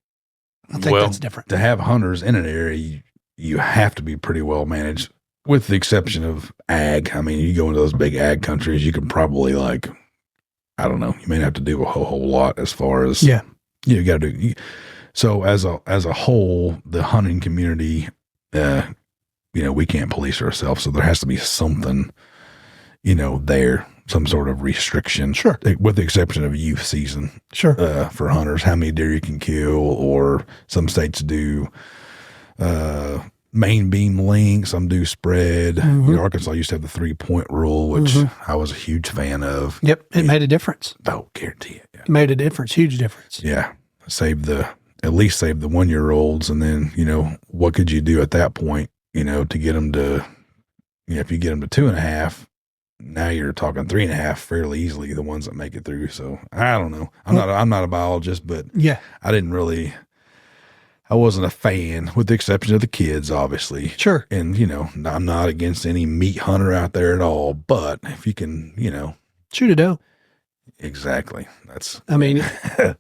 I think that's different. To have hunters in an area, you have to be pretty well managed, with the exception of ag. I mean, you go into those big ag countries, you can probably, like, I don't know, you may not have to do a whole lot as far as, you got to do. So as a whole, the hunting community, we can't police ourselves. So there has to be something, there, some sort of restriction. Sure. With the exception of youth season. Sure. For hunters, how many deer you can kill, or some states do main beam link, some do spread. Arkansas used to have the 3-point rule, which I was a huge fan of. Yep. It made a difference. Oh, guarantee it. Yeah. It made a difference. Huge difference. Yeah. At least save the 1-year-olds. And then, what could you do at that point, to get them to, if you get them to 2.5, now you're talking 3.5 fairly easily, the ones that make it through. So I don't know. I'm not a biologist, but I wasn't a fan, with the exception of the kids, obviously. Sure. And, I'm not against any meat hunter out there at all, but if you can, shoot a doe. Exactly. That's, honestly, if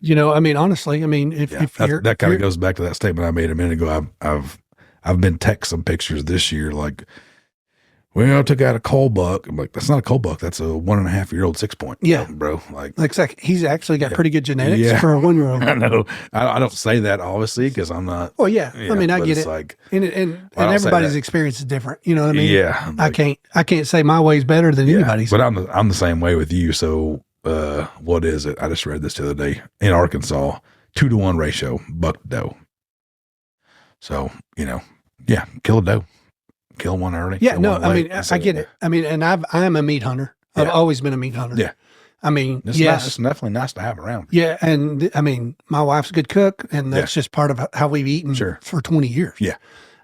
you're, that kind of goes back to that statement I made a minute ago. I've been texting some pictures this year, like, well, I took out a cull buck. I'm like, that's not a cull buck. That's a 1.5-year-old 6-point. Yeah. Bro. Like, he's actually got pretty good genetics for a 1-year-old. I know. I don't say that, obviously, because I'm not. Well, yeah. I get it. Like, and everybody's experience is different. You know what I mean? Yeah. Like, I can't say my way's better than anybody's. But I'm the same way with you. So, what is it? I just read this the other day. In Arkansas, 2-to-1 ratio, buck to doe. So, kill a doe. Kill one early. Yeah, no, I get it. And I am a meat hunter. I've always been a meat hunter. Yeah. It's definitely nice to have around. Yeah, and my wife's a good cook, and that's just part of how we've eaten for 20 years. Yeah.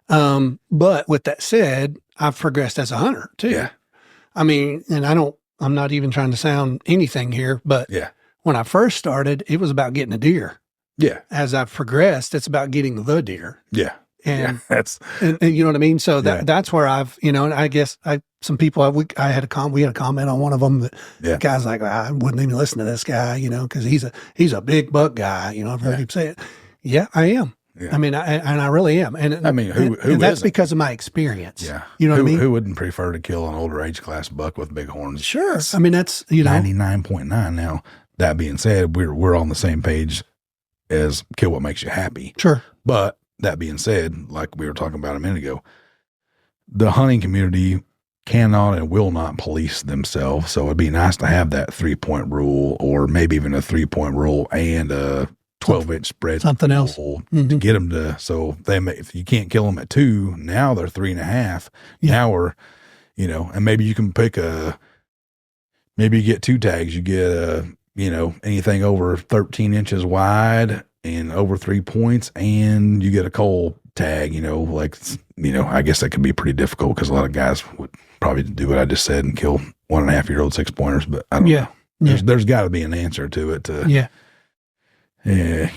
But with that said, I've progressed as a hunter too. Yeah. And I'm not even trying to sound anything here, but when I first started, it was about getting a deer. Yeah. As I've progressed, it's about getting the deer. Yeah. And and you know what I mean? So that's where I've, and I guess some people, we had a comment on one of them that the guy's like, I wouldn't even listen to this guy, cause he's a big buck guy, I've heard him say it. Yeah, I am. Yeah. I really am. And who that's because of my experience. Yeah. You know what I mean? Who wouldn't prefer to kill an older age class buck with big horns? Sure. That's 99.9 now. That being said, we're on the same page as kill what makes you happy. Sure. But that being said, like we were talking about a minute ago, the hunting community cannot and will not police themselves. So it'd be nice to have that 3-point rule, or maybe even a 3-point rule and a 12-inch spread. Something else. To get them to, so if you can't kill them at 2, now they're 3.5. Yeah. Now we're, and maybe you can maybe you get 2 tags. You get anything over 13 inches wide and over 3 points, and you get a cull tag, I guess that could be pretty difficult, because a lot of guys would probably do what I just said and kill 1.5-year-old 6-pointers, but I don't know. There's got to be an answer to it. Like I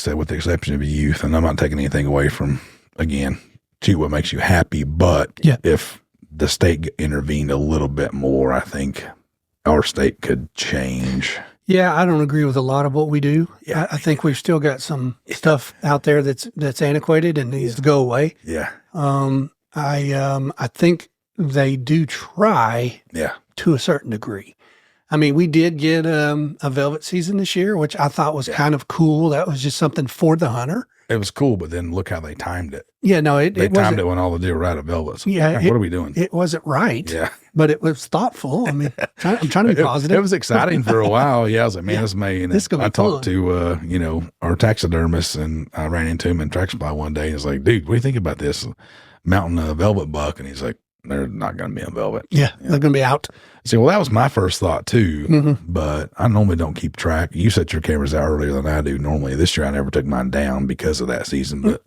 said, with the exception of youth, and I'm not taking anything away from, again, shoot what makes you happy, but if the state intervened a little bit more, I think our state could change. Yeah, I don't agree with a lot of what we do. Yeah. I think we've still got some stuff out there that's antiquated and needs to go away. Yeah. I think they do try to a certain degree. We did get a velvet season this year, which I thought was kind of cool. That was just something for the hunter. It was cool, but then look how they timed it. Yeah, no, they timed it when all the deer were out of velvets. Yeah, what are we doing? It wasn't right. Yeah, but it was thoughtful. I'm trying to be positive. It was exciting for a while. Yeah, I was like, man, this may. And I talked to our taxidermist, and I ran into him in Track Supply one day. He's like, dude, what do you think about this mountain velvet buck? And he's like, they're not going to be on velvet. Yeah, they're going to be out. See, well, that was my first thought too, but I normally don't keep track. You set your cameras out earlier than I do normally. This year I never took mine down because of that season, but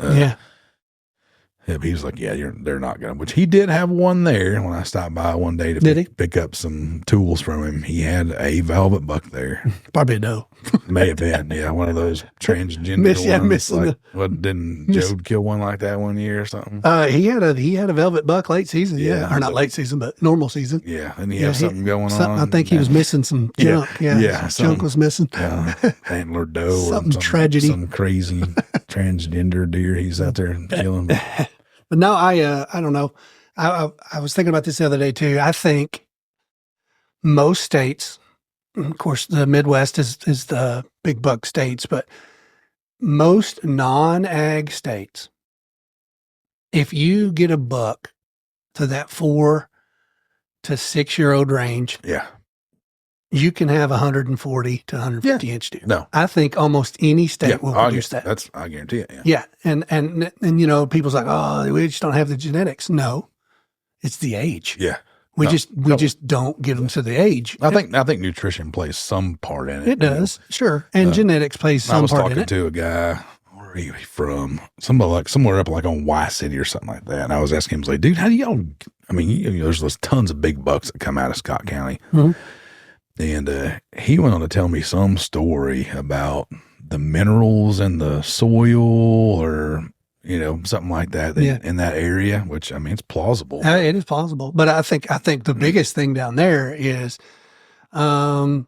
Yeah, he was like, yeah, they're not going to, which he did have one there when I stopped by one day to pick up some tools from him. He had a velvet buck there. Probably a doe. May have been, yeah, one of those transgender ones. Like, didn't Joe kill one like that one year or something? He had a velvet buck late season, or not late season, but normal season. Yeah, and he had something going on. I think he was missing some junk. Yeah, junk was missing. Antler doe, some tragedy, some crazy transgender deer he's out there killing. But no, I don't know. I was thinking about this the other day too. I think most states, of course, the Midwest is the big buck states, but most non-ag states, if you get a buck to that 4 to 6 year old range, you can have 140 to 150 inch deer. No, I think almost any state will produce that. I guarantee it. Yeah. And people's like, oh, we just don't have the genetics. No, it's the age. Yeah. We just don't get them to the age. I think nutrition plays some part in it. It does, sure. And genetics plays some part in it. I was talking to a guy, where are he from? Somewhere up like on Y City or something like that. And I was asking him, I was like, dude, how do y'all, there's tons of big bucks that come out of Scott County. Mm-hmm. And he went on to tell me some story about the minerals in the soil or, something like that in that area, which, it's plausible. It is plausible. But I think the biggest thing down there is the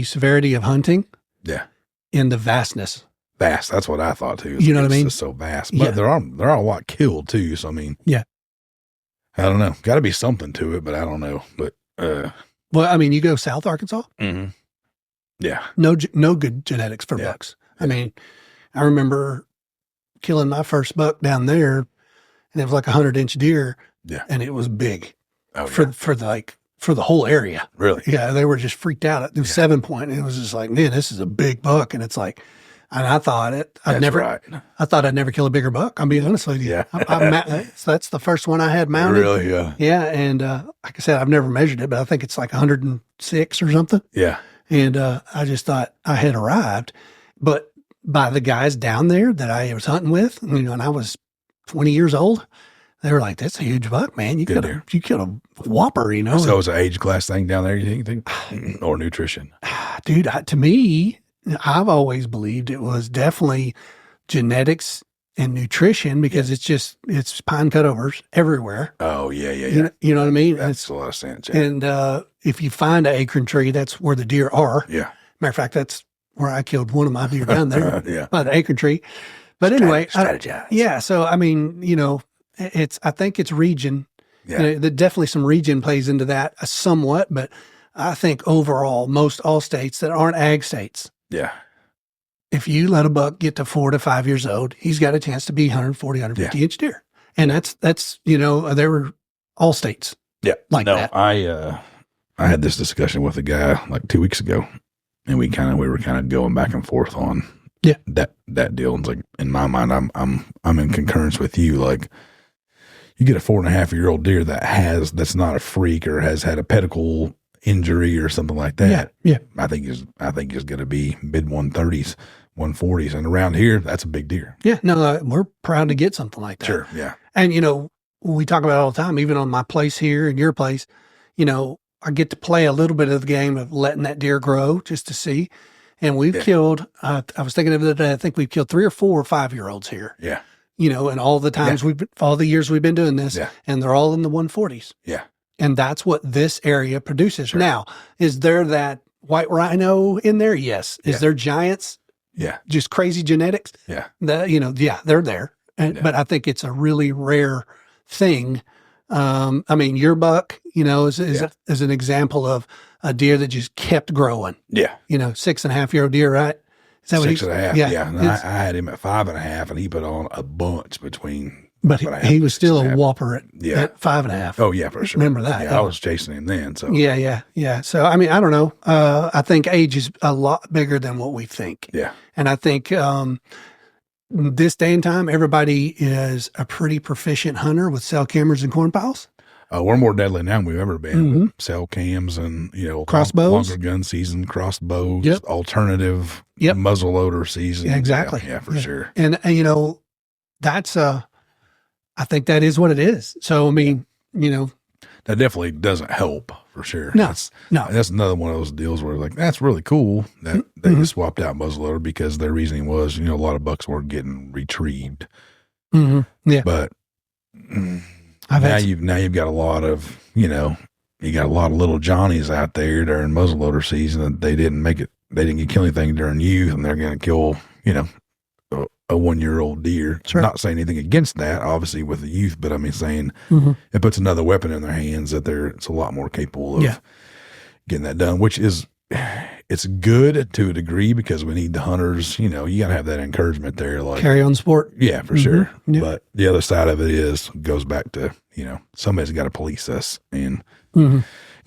severity of hunting. Yeah. And the vastness. Vast. That's what I thought too. You know what I mean? It's so vast. But there are a lot killed too. So, yeah. I don't know. Got to be something to it, but I don't know. But, well, you go South Arkansas. Mm-hmm. Yeah. No good genetics for bucks. Yeah. I remember killing my first buck down there, and it was like 100-inch deer. Yeah. And it was big for the whole area. Really? Yeah. They were just freaked out. It was 7 point. And it was just like, man, this is a big buck. And it's like, and I thought I'd never kill a bigger buck. I'll be honest with you. Yeah. So that's the first one I had mounted. Really? Yeah. Yeah. And, like I said, I've never measured it, but I think it's like 106 or something. Yeah. And, I just thought I had arrived, but by the guys down there that I was hunting with, and I was 20 years old, they were like, that's a huge buck, man. You killed a whopper, So it's an age class thing down there, you think? Or nutrition? Dude, to me, I've always believed it was definitely genetics and nutrition because it's pine cutovers everywhere. Oh, yeah. You know what I mean? That's a lot of sense. Yeah. And if you find an acorn tree, that's where the deer are. Yeah. Matter of fact, that's where I killed one of my deer down there by the acorn tree. But anyway, strategize. Yeah. So, I think it's region. Yeah. Definitely some region plays into that somewhat, but I think overall, all states that aren't ag states. Yeah. If you let a buck get to 4 to 5 years old, he's got a chance to be 140, 150 inch deer. And that's, they were all states. Yeah. Like that. I had this discussion with a guy like 2 weeks ago, and we were kind of going back and forth on that deal. And it's like, in my mind, I'm in concurrence with you. Like, you get a 4.5-year-old deer that's not a freak or has had a pedicle injury or something like that. Yeah. I think is going to be mid 130s, 140s, and around here, that's a big deer. Yeah. No, we're proud to get something like that. Sure. Yeah. And we talk about it all the time, even on my place here and your place. I get to play a little bit of the game of letting that deer grow just to see. And we've killed. I was thinking of it today. I think we've killed 3 or 4 5-year-olds here. Yeah. And all the times all the years we've been doing this, and they're all in the 140s. Yeah. And that's what this area produces. Sure. Now, is there that white rhino in there? Yes. Is there giants? Yeah. Just crazy genetics? Yeah. They're there. But I think it's a really rare thing. Your buck, is an example of a deer that just kept growing. Yeah. 6.5-year-old deer, right? Is that 6.5. Yeah. And I had him at 5.5, and he put on a bunch between. But he was still a whopper at 5.5. Oh yeah, for sure. Remember that? Yeah, I was chasing him then. So yeah. So I don't know. I think age is a lot bigger than what we think. Yeah. And I think this day and time, everybody is a pretty proficient hunter with cell cameras and corn piles. We're more deadly now than we've ever been. Mm-hmm. Cell cams and, crossbows, longer gun season, crossbows, alternative muzzleloader season. Yeah, exactly. Yeah, for sure. And that's I think that is what it is. So, I mean, that definitely doesn't help for sure. No, That's another one of those deals where like, that's really cool that they swapped out muzzleloader because their reasoning was, a lot of bucks were getting retrieved. Yeah. But now you've got a lot of, you got a lot of little Johnnies out there during muzzleloader season that they didn't kill anything during youth, and they're going to kill, a 1-year-old deer. Sure. Not saying anything against that, obviously, with the youth, but I mean, saying it puts another weapon in their hands that it's a lot more capable of getting that done, which is, it's good to a degree because we need the hunters, you got to have that encouragement there. Like carry on sport. Yeah, for sure. Yeah. But the other side of it goes back to, somebody's got to police us. And, we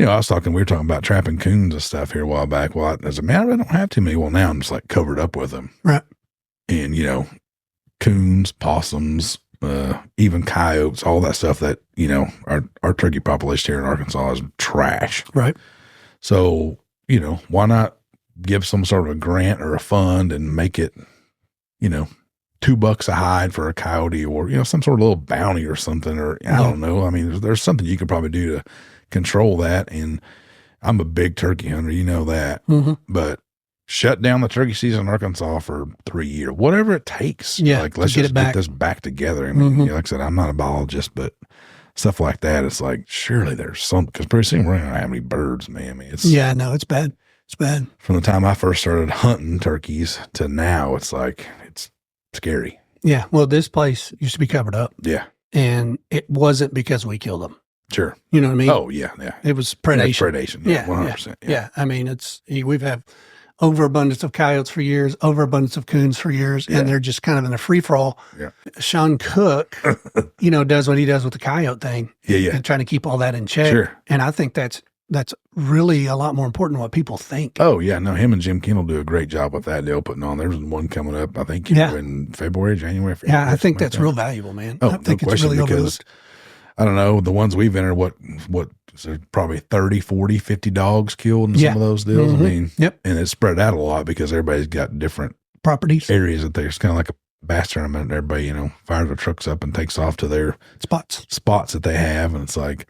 were talking about trapping coons and stuff here a while back. Well, I said, man, I really don't have too many. Well, now I'm just like covered up with them. Right. And, coons, possums, even coyotes, all that stuff that, our turkey population here in Arkansas is trash. Right. So, why not give some sort of a grant or a fund and make it, $2 a hide for a coyote or, some sort of little bounty or something, or I don't know. I mean, there's something you could probably do to control that. And I'm a big turkey hunter, that, but shut down the turkey season in Arkansas for 3 years, whatever it takes. Yeah. Like, let's just get this back together. I mean, like I said, I'm not a biologist, but stuff like that, it's like, surely there's something, because pretty soon we're going to have any birds, man. I mean, it's bad. It's bad. From the time I first started hunting turkeys to now, it's like, it's scary. Yeah. Well, this place used to be covered up. Yeah. And it wasn't because we killed them. Sure. You know what I mean? Oh, yeah. Yeah. It was predation. Predation. Yeah. 100%. Yeah. I mean, we've had overabundance of coyotes for years, overabundance of coons for years, and they're just kind of in a free for all. Yeah. Sean Cook, does what he does with the coyote thing. Yeah. And trying to keep all that in check. Sure. And I think that's really a lot more important than what people think. Oh, yeah. No, him and Jim Kendall do a great job with that deal putting on. There's one coming up, I think, in February, January. Yeah, I think that's real valuable, man. Oh, I think no it's question, really because overlooked. I don't know, the ones we've entered, what so probably 30, 40, 50 dogs killed in some of those deals. I mean, and it's spread out a lot because everybody's got different properties, areas that there's kind of like a bass tournament. Everybody, fires their trucks up and takes off to their spots that they have. And it's like,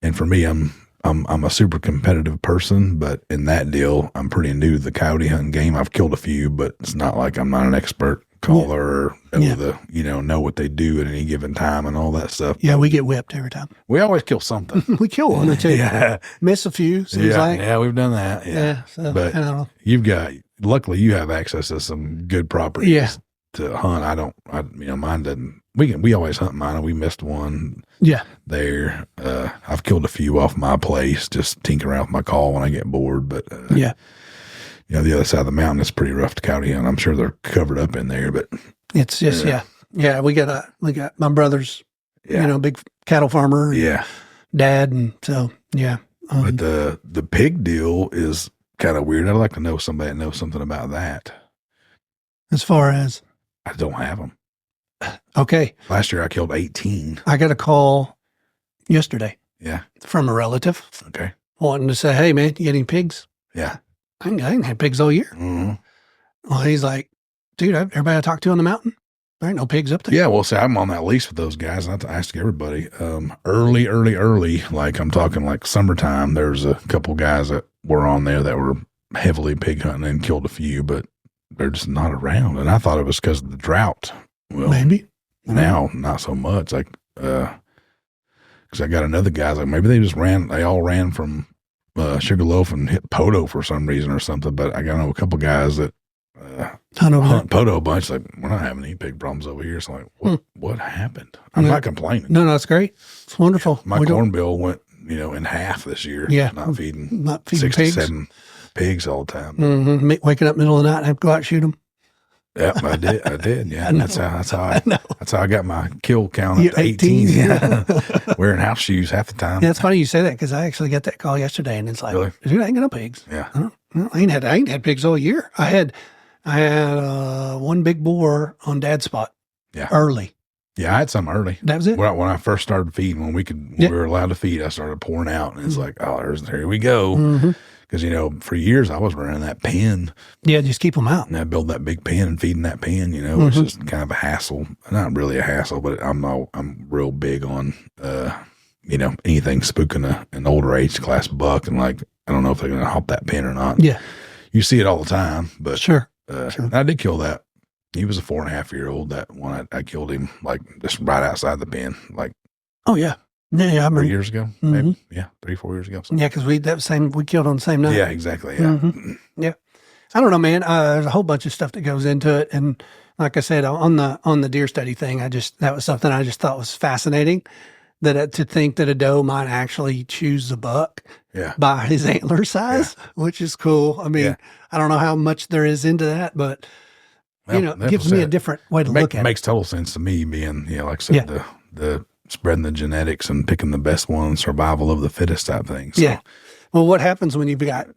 and for me, I'm a super competitive person, but in that deal, I'm pretty new to the coyote hunting game. I've killed a few, but it's not like I'm not an expert caller or know what they do at any given time and all that stuff. Yeah, we get whipped every time. We always kill something. We kill one or two. Yeah. Miss a few, seems like. Yeah, we've done that. Yeah. So, but I don't know. luckily you have access to some good properties to hunt. Mine doesn't. We always hunt mine, and we missed one. Yeah. There. I've killed a few off my place, just tinkering around with my call when I get bored. But the other side of the mountain is pretty rough to coyote hunt. I'm sure they're covered up in there, but it's just yeah. We got my brother's big cattle farmer. Dad, and so but the pig deal is kind of weird. I'd like to know somebody that knows something about that. As far as I don't have them. Okay. Last year I killed 18. I got a call yesterday. Yeah. From a relative. Okay. Wanting to say, hey man, you got any pigs? Yeah. I ain't had pigs all year. Mm-hmm. Well, he's like, dude, everybody I talked to on the mountain, there ain't no pigs up there. Yeah, well, see, I'm on that lease with those guys, and I have to ask everybody. Early, like I'm talking like summertime, there's a couple guys that were on there that were heavily pig hunting and killed a few, but they're just not around. And I thought it was because of the drought. Well, maybe. Now, not so much. Like, because I got another guy, like maybe they all ran from Sugarloaf and hit Poto for some reason or something. But I got a couple guys that hunt Poto a bunch. Like, we're not having any pig problems over here. So I'm like, what happened? I'm not complaining. No, it's great. It's wonderful. My corn bill went, in half this year. Yeah. Not feeding 67 pigs all the time. Mm-hmm. Waking up middle of the night and have to go out and shoot them. Yeah, I did. Yeah, that's how I got my kill count up to 18. 18. Yeah, wearing house shoes half the time. Yeah, it's funny you say that because I actually got that call yesterday, and it's like, really? Dude, I ain't got no pigs. Yeah, I ain't had pigs all year. I had one big boar on Dad's spot. Yeah, early. Yeah, I had some early. That was it. When I first started feeding, when we were allowed to feed, I started pouring out, and it's like, oh, here we go. Because, for years I was running that pen. Yeah, just keep them out. And I build that big pen and feeding that pen, it's just kind of a hassle. Not really a hassle, but I'm real big on, anything spooking an older age class buck. And like, I don't know if they're going to hop that pen or not. Yeah. You see it all the time, but sure. I did kill that. He was a 4.5-year-old. That one, I killed him like just right outside the pen, like, oh yeah. Yeah. I mean, 3 years ago, maybe. Yeah. 3-4 years ago. Yeah. Cause we killed on the same night. Yeah, exactly. Yeah. Yeah. I don't know, man. There's a whole bunch of stuff that goes into it. And like I said, on the deer study thing, that was something I just thought was fascinating, that to think that a doe might actually choose the buck by his antler size, which is cool. I mean, I don't know how much there is into that, but it gives me a different way to look at it. Makes total sense to me, being, like I said, the spreading the genetics and picking the best one, survival of the fittest type thing. So. Yeah. Well, what happens when you've got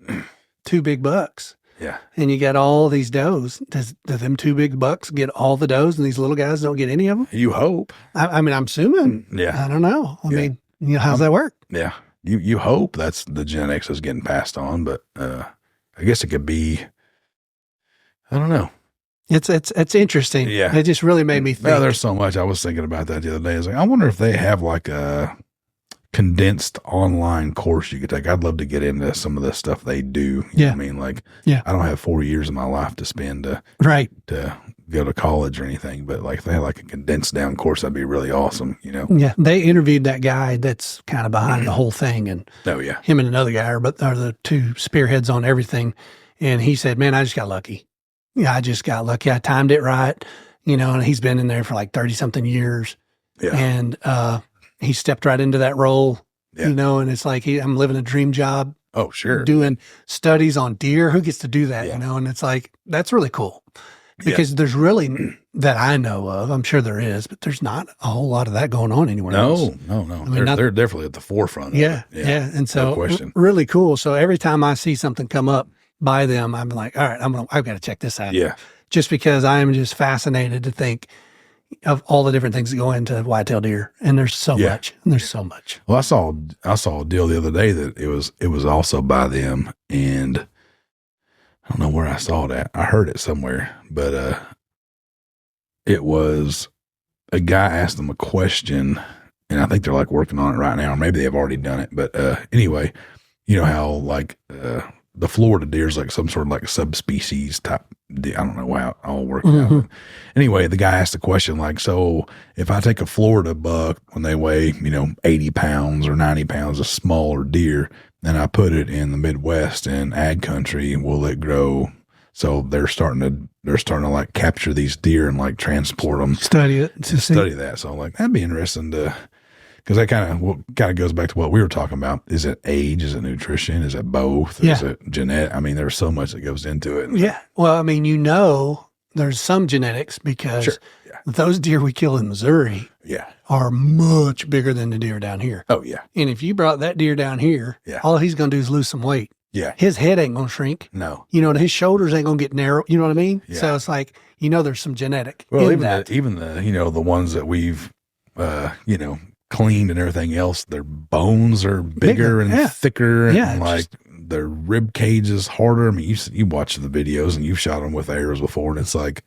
two big bucks? Yeah. And you got all these does. Do them two big bucks get all the does and these little guys don't get any of them? You hope. I mean, I'm assuming. Yeah. I don't know. I mean, how's that work? Yeah. You hope that's the genetics is getting passed on, but I guess it could be, I don't know. It's interesting. Yeah. It just really made me think. Yeah, there's so much. I was thinking about that the other day. I was like, I wonder if they have like a condensed online course you could take. I'd love to get into some of the stuff they do. You know what I mean? Like, I don't have 4 years of my life to spend to go to college or anything, but like if they had like a condensed down course, that'd be really awesome, Yeah. They interviewed that guy that's kind of behind the whole thing, and him and another guy are the two spearheads on everything. And he said, man, I just got lucky. Yeah, I just got lucky. I timed it right, and he's been in there for like 30 something years. Yeah. And he stepped right into that role, and it's like, I'm living a dream job. Oh, sure. Doing studies on deer. Who gets to do that, And it's like, that's really cool, because there's really, that I know of, I'm sure there is, but there's not a whole lot of that going on anywhere else. No. I mean, they're definitely at the forefront. Yeah. And so really cool. So every time I see something come up by them, I'm like, all right, I've got to check this out. Yeah. Just because I am just fascinated to think of all the different things that go into whitetail deer. And there's so much. And there's so much. Well, I saw a deal the other day that it was also by them, and I don't know where I saw that. I heard it somewhere, but it was a guy asked them a question, and I think they're like working on it right now, or maybe they've already done it. But anyway, how like the Florida deer is like some sort of like subspecies type deer. I don't know how it all works out. Anyway, the guy asked the question like, so if I take a Florida buck when they weigh, 80 pounds or 90 pounds, a smaller deer, and I put it in the Midwest in ag country, will it grow? So they're starting to like capture these deer and like transport them. Study it. Study that. So like, that'd be interesting because that kind of goes back to what we were talking about. Is it age? Is it nutrition? Is it both? Is it genetic? I mean, there's so much that goes into it. Yeah. Well, I mean, there's some genetics, because those deer we kill in Missouri are much bigger than the deer down here. Oh, yeah. And if you brought that deer down here, all he's going to do is lose some weight. Yeah. His head ain't going to shrink. No. His shoulders ain't going to get narrow. You know what I mean? Yeah. So it's like, there's some genetic. Well, in even the ones that we've, cleaned and everything else, their bones are bigger and thicker, and like their rib cage is harder. I mean, you watch the videos and you've shot them with arrows before, and it's like,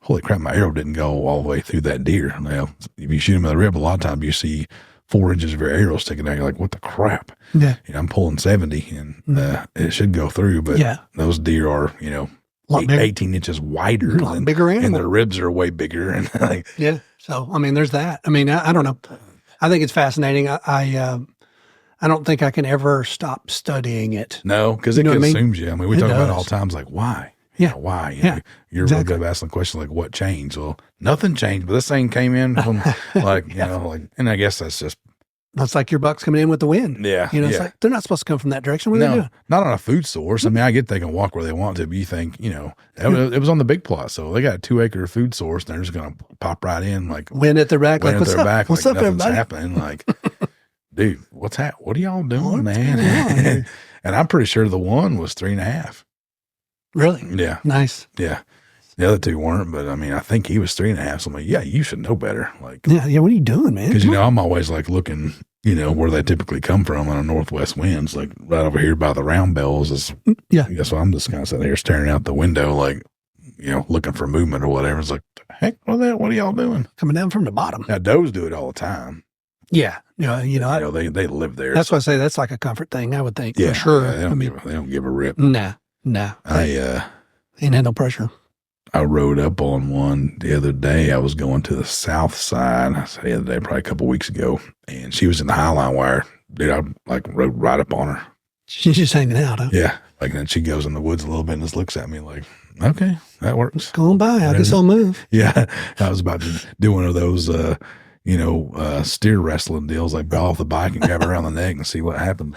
holy crap, my arrow didn't go all the way through that deer. Now, if you shoot them in the rib, a lot of times you see 4 inches of your arrow sticking out. You're like, what the crap? Yeah. I'm pulling 70 and it should go through, but those deer are, 18 inches wider. A lot bigger animal. And their ribs are way bigger. And like, so, I mean, there's that. I mean, I don't know. I think it's fascinating. I don't think I can ever stop studying it. No, because it consumes you. I mean, we talk about it all the times, like, why? Why? You're real good at asking questions like, what changed? Well, nothing changed, but this thing came in from and I guess that's just. It's like your buck's coming in with the wind. Yeah. It's like, they're not supposed to come from that direction. What are they doing? Not on a food source. I mean, I get they can walk where they want to, but you think, it was on the big plot. So they got a 2-acre food source, and they're just going to pop right in, like, wind at their back. Like, what's up? What's up, everybody? Happening. Like, dude, what are y'all doing, man? And I'm pretty sure the one was 3.5. Really? Yeah. Nice. Yeah. The other two weren't, but I mean, I think he was 3.5. So I'm like, you should know better. Like, yeah. What are you doing, man? Because I'm always like looking where they typically come from on a northwest winds, like right over here by the round bells is, Yeah. So I'm just kind of sitting here staring out the window, like, looking for movement or whatever. It's like, heck, what are y'all doing? Coming down from the bottom. Now, does do it all the time. Yeah. They live there. That's why I say that's like a comfort thing, I would think. Yeah, for sure. Yeah, they don't give a rip. Nah. Ain't had no pressure. I rode up on one the other day. I was going to the south side. I say the other day, probably a couple weeks ago, and she was in the Highline wire. Dude, I rode right up on her. She's just hanging out, huh? Yeah. Then she goes in the woods a little bit and just looks at me like, okay, that works. Go on by. I guess I'll move. Yeah. I was about to do one of those, steer wrestling deals, like go off the bike and grab her around the neck and see what happens.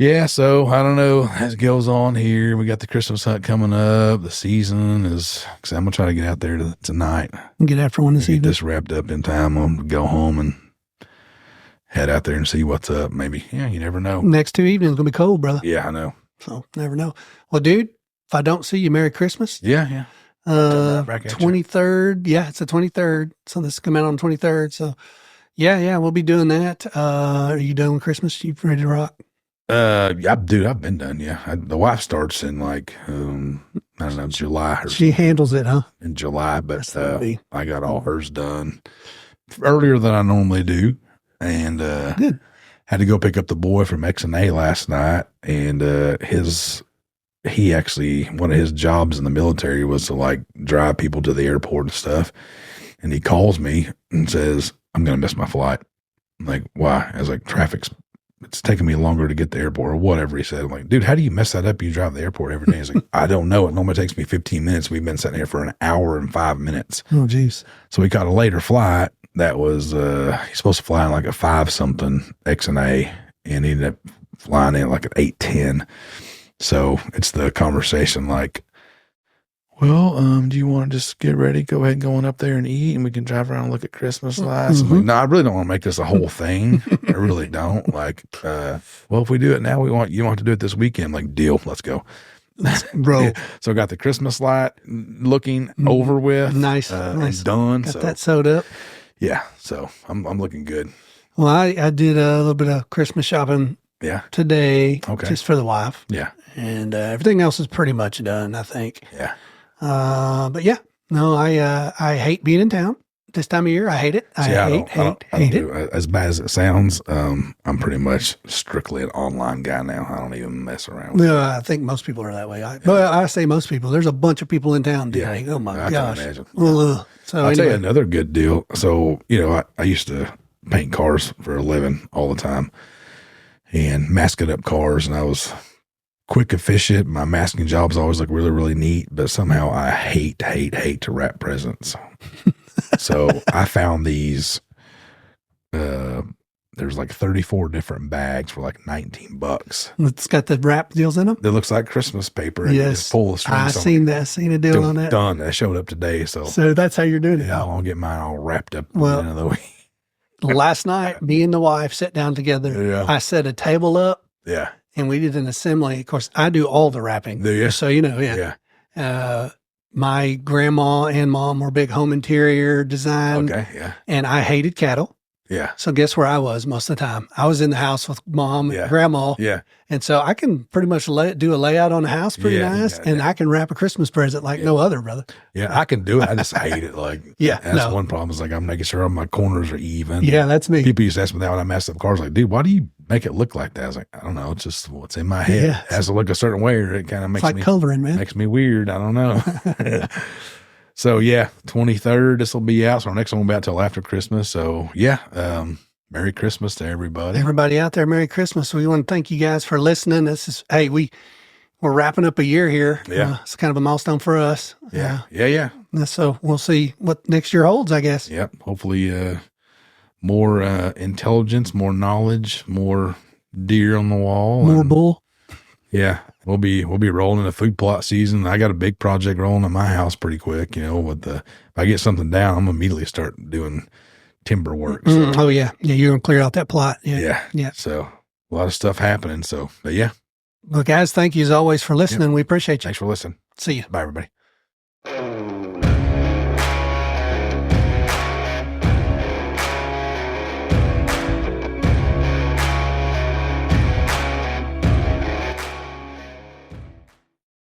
Yeah, so I don't know. As it goes on here, we got the Christmas hunt coming up. The season is, because I'm going to try to get out there tonight. Get after one this evening. Get this wrapped up in time. I'm going to go home and head out there and see what's up. Maybe, you never know. Next 2 evenings going to be cold, brother. Yeah, I know. So, never know. Well, dude, if I don't see you, Merry Christmas. Yeah. 23rd. Yeah, it's the 23rd. So this is coming out on the 23rd. So, yeah, we'll be doing that. Are you done with Christmas? You ready to rock? Dude, I've been done. Yeah. The wife starts in like, I don't know, July. She handles it, huh? In July, but I got all hers done earlier than I normally do. And good. Had to go pick up the boy from X&A last night. And he actually, one of his jobs in the military was to like drive people to the airport and stuff. And he calls me and says, I'm going to miss my flight. I'm like, why? I was like, it's taking me longer to get to the airport or whatever he said. I'm like, dude, how do you mess that up? You drive the airport every day. He's like, I don't know. It normally takes me 15 minutes. We've been sitting here for an hour and 5 minutes. Oh, geez. So we caught a later flight that was, he's supposed to fly in like a 5-something X&A, and he ended up flying in like an 8:10. So it's the conversation like, well, do you want to just get ready, go ahead and go on up there and eat, and we can drive around and look at Christmas lights? I'm like, no, I really don't want to make this a whole thing. I really don't. Like, well, if we do it now, you want to do it this weekend. Like, deal, let's go. Bro. So I got the Christmas light looking over with. Nice. And done. Got that sewed up. Yeah. So I'm looking good. Well, I did a little bit of Christmas shopping today. Okay. Just for the wife. Yeah. And everything else is pretty much done, I think. Yeah. But yeah, no, I hate being in town this time of year. I hate it. I hate it. As bad as it sounds, I'm pretty much strictly an online guy now. I don't even mess around with it. I think most people are that way. But I say most people. There's a bunch of people in town today. Oh my gosh. Can imagine. So I'll tell you another good deal. So, I used to paint cars for a living all the time and masking up cars, and I was quick, efficient. My masking jobs always look really, really neat, but somehow I hate to wrap presents. So I found these, there's like 34 different bags for like $19. It's got the wrap deals in them. It looks like Christmas paper. And yes. You just pull the strings. I seen a deal on that. Done. That showed up today. So that's how you're doing it. Yeah, I'll get mine all wrapped up. Well, at the end of the week. Last night, me and the wife sat down together. Yeah. I set a table up. Yeah. And we did an assembly. Of course, I do all the wrapping. Do you? So, yeah. My grandma and mom were big home interior design. Okay, yeah. And I hated cattle. Yeah. So guess where I was most of the time? I was in the house with mom and grandma. Yeah. And so I can pretty much do a layout on the house pretty nice. And I can wrap a Christmas present like no other, brother. Yeah, I can do it. I just hate it. Like, that's one problem is like I'm making sure all my corners are even. Yeah, that's me. People used to ask me that when I messed up cars, like, dude, why do you make it look like that? I was like, I don't know. It's just what's in my head. Yeah, it has to look a certain way or it kind of makes me coloring, man. Makes me weird. I don't know. So 23rd, this will be out. So our next one will be out till after Christmas. So Merry Christmas to everybody. Everybody out there, Merry Christmas. We want to thank you guys for listening. We're wrapping up a year here. Yeah. It's kind of a milestone for us. Yeah. So we'll see what next year holds, I guess. Yep. Hopefully more intelligence, more knowledge, more deer on the wall. More bull. Yeah. We'll be rolling a food plot season. I got a big project rolling at my house pretty quick, if I get something down, I'm immediately start doing timber work. So. Oh yeah. Yeah. You're going to clear out that plot. Yeah. So a lot of stuff happening. So, but yeah. Well, guys, thank you as always for listening. We appreciate you. Thanks for listening. See you. Bye, everybody.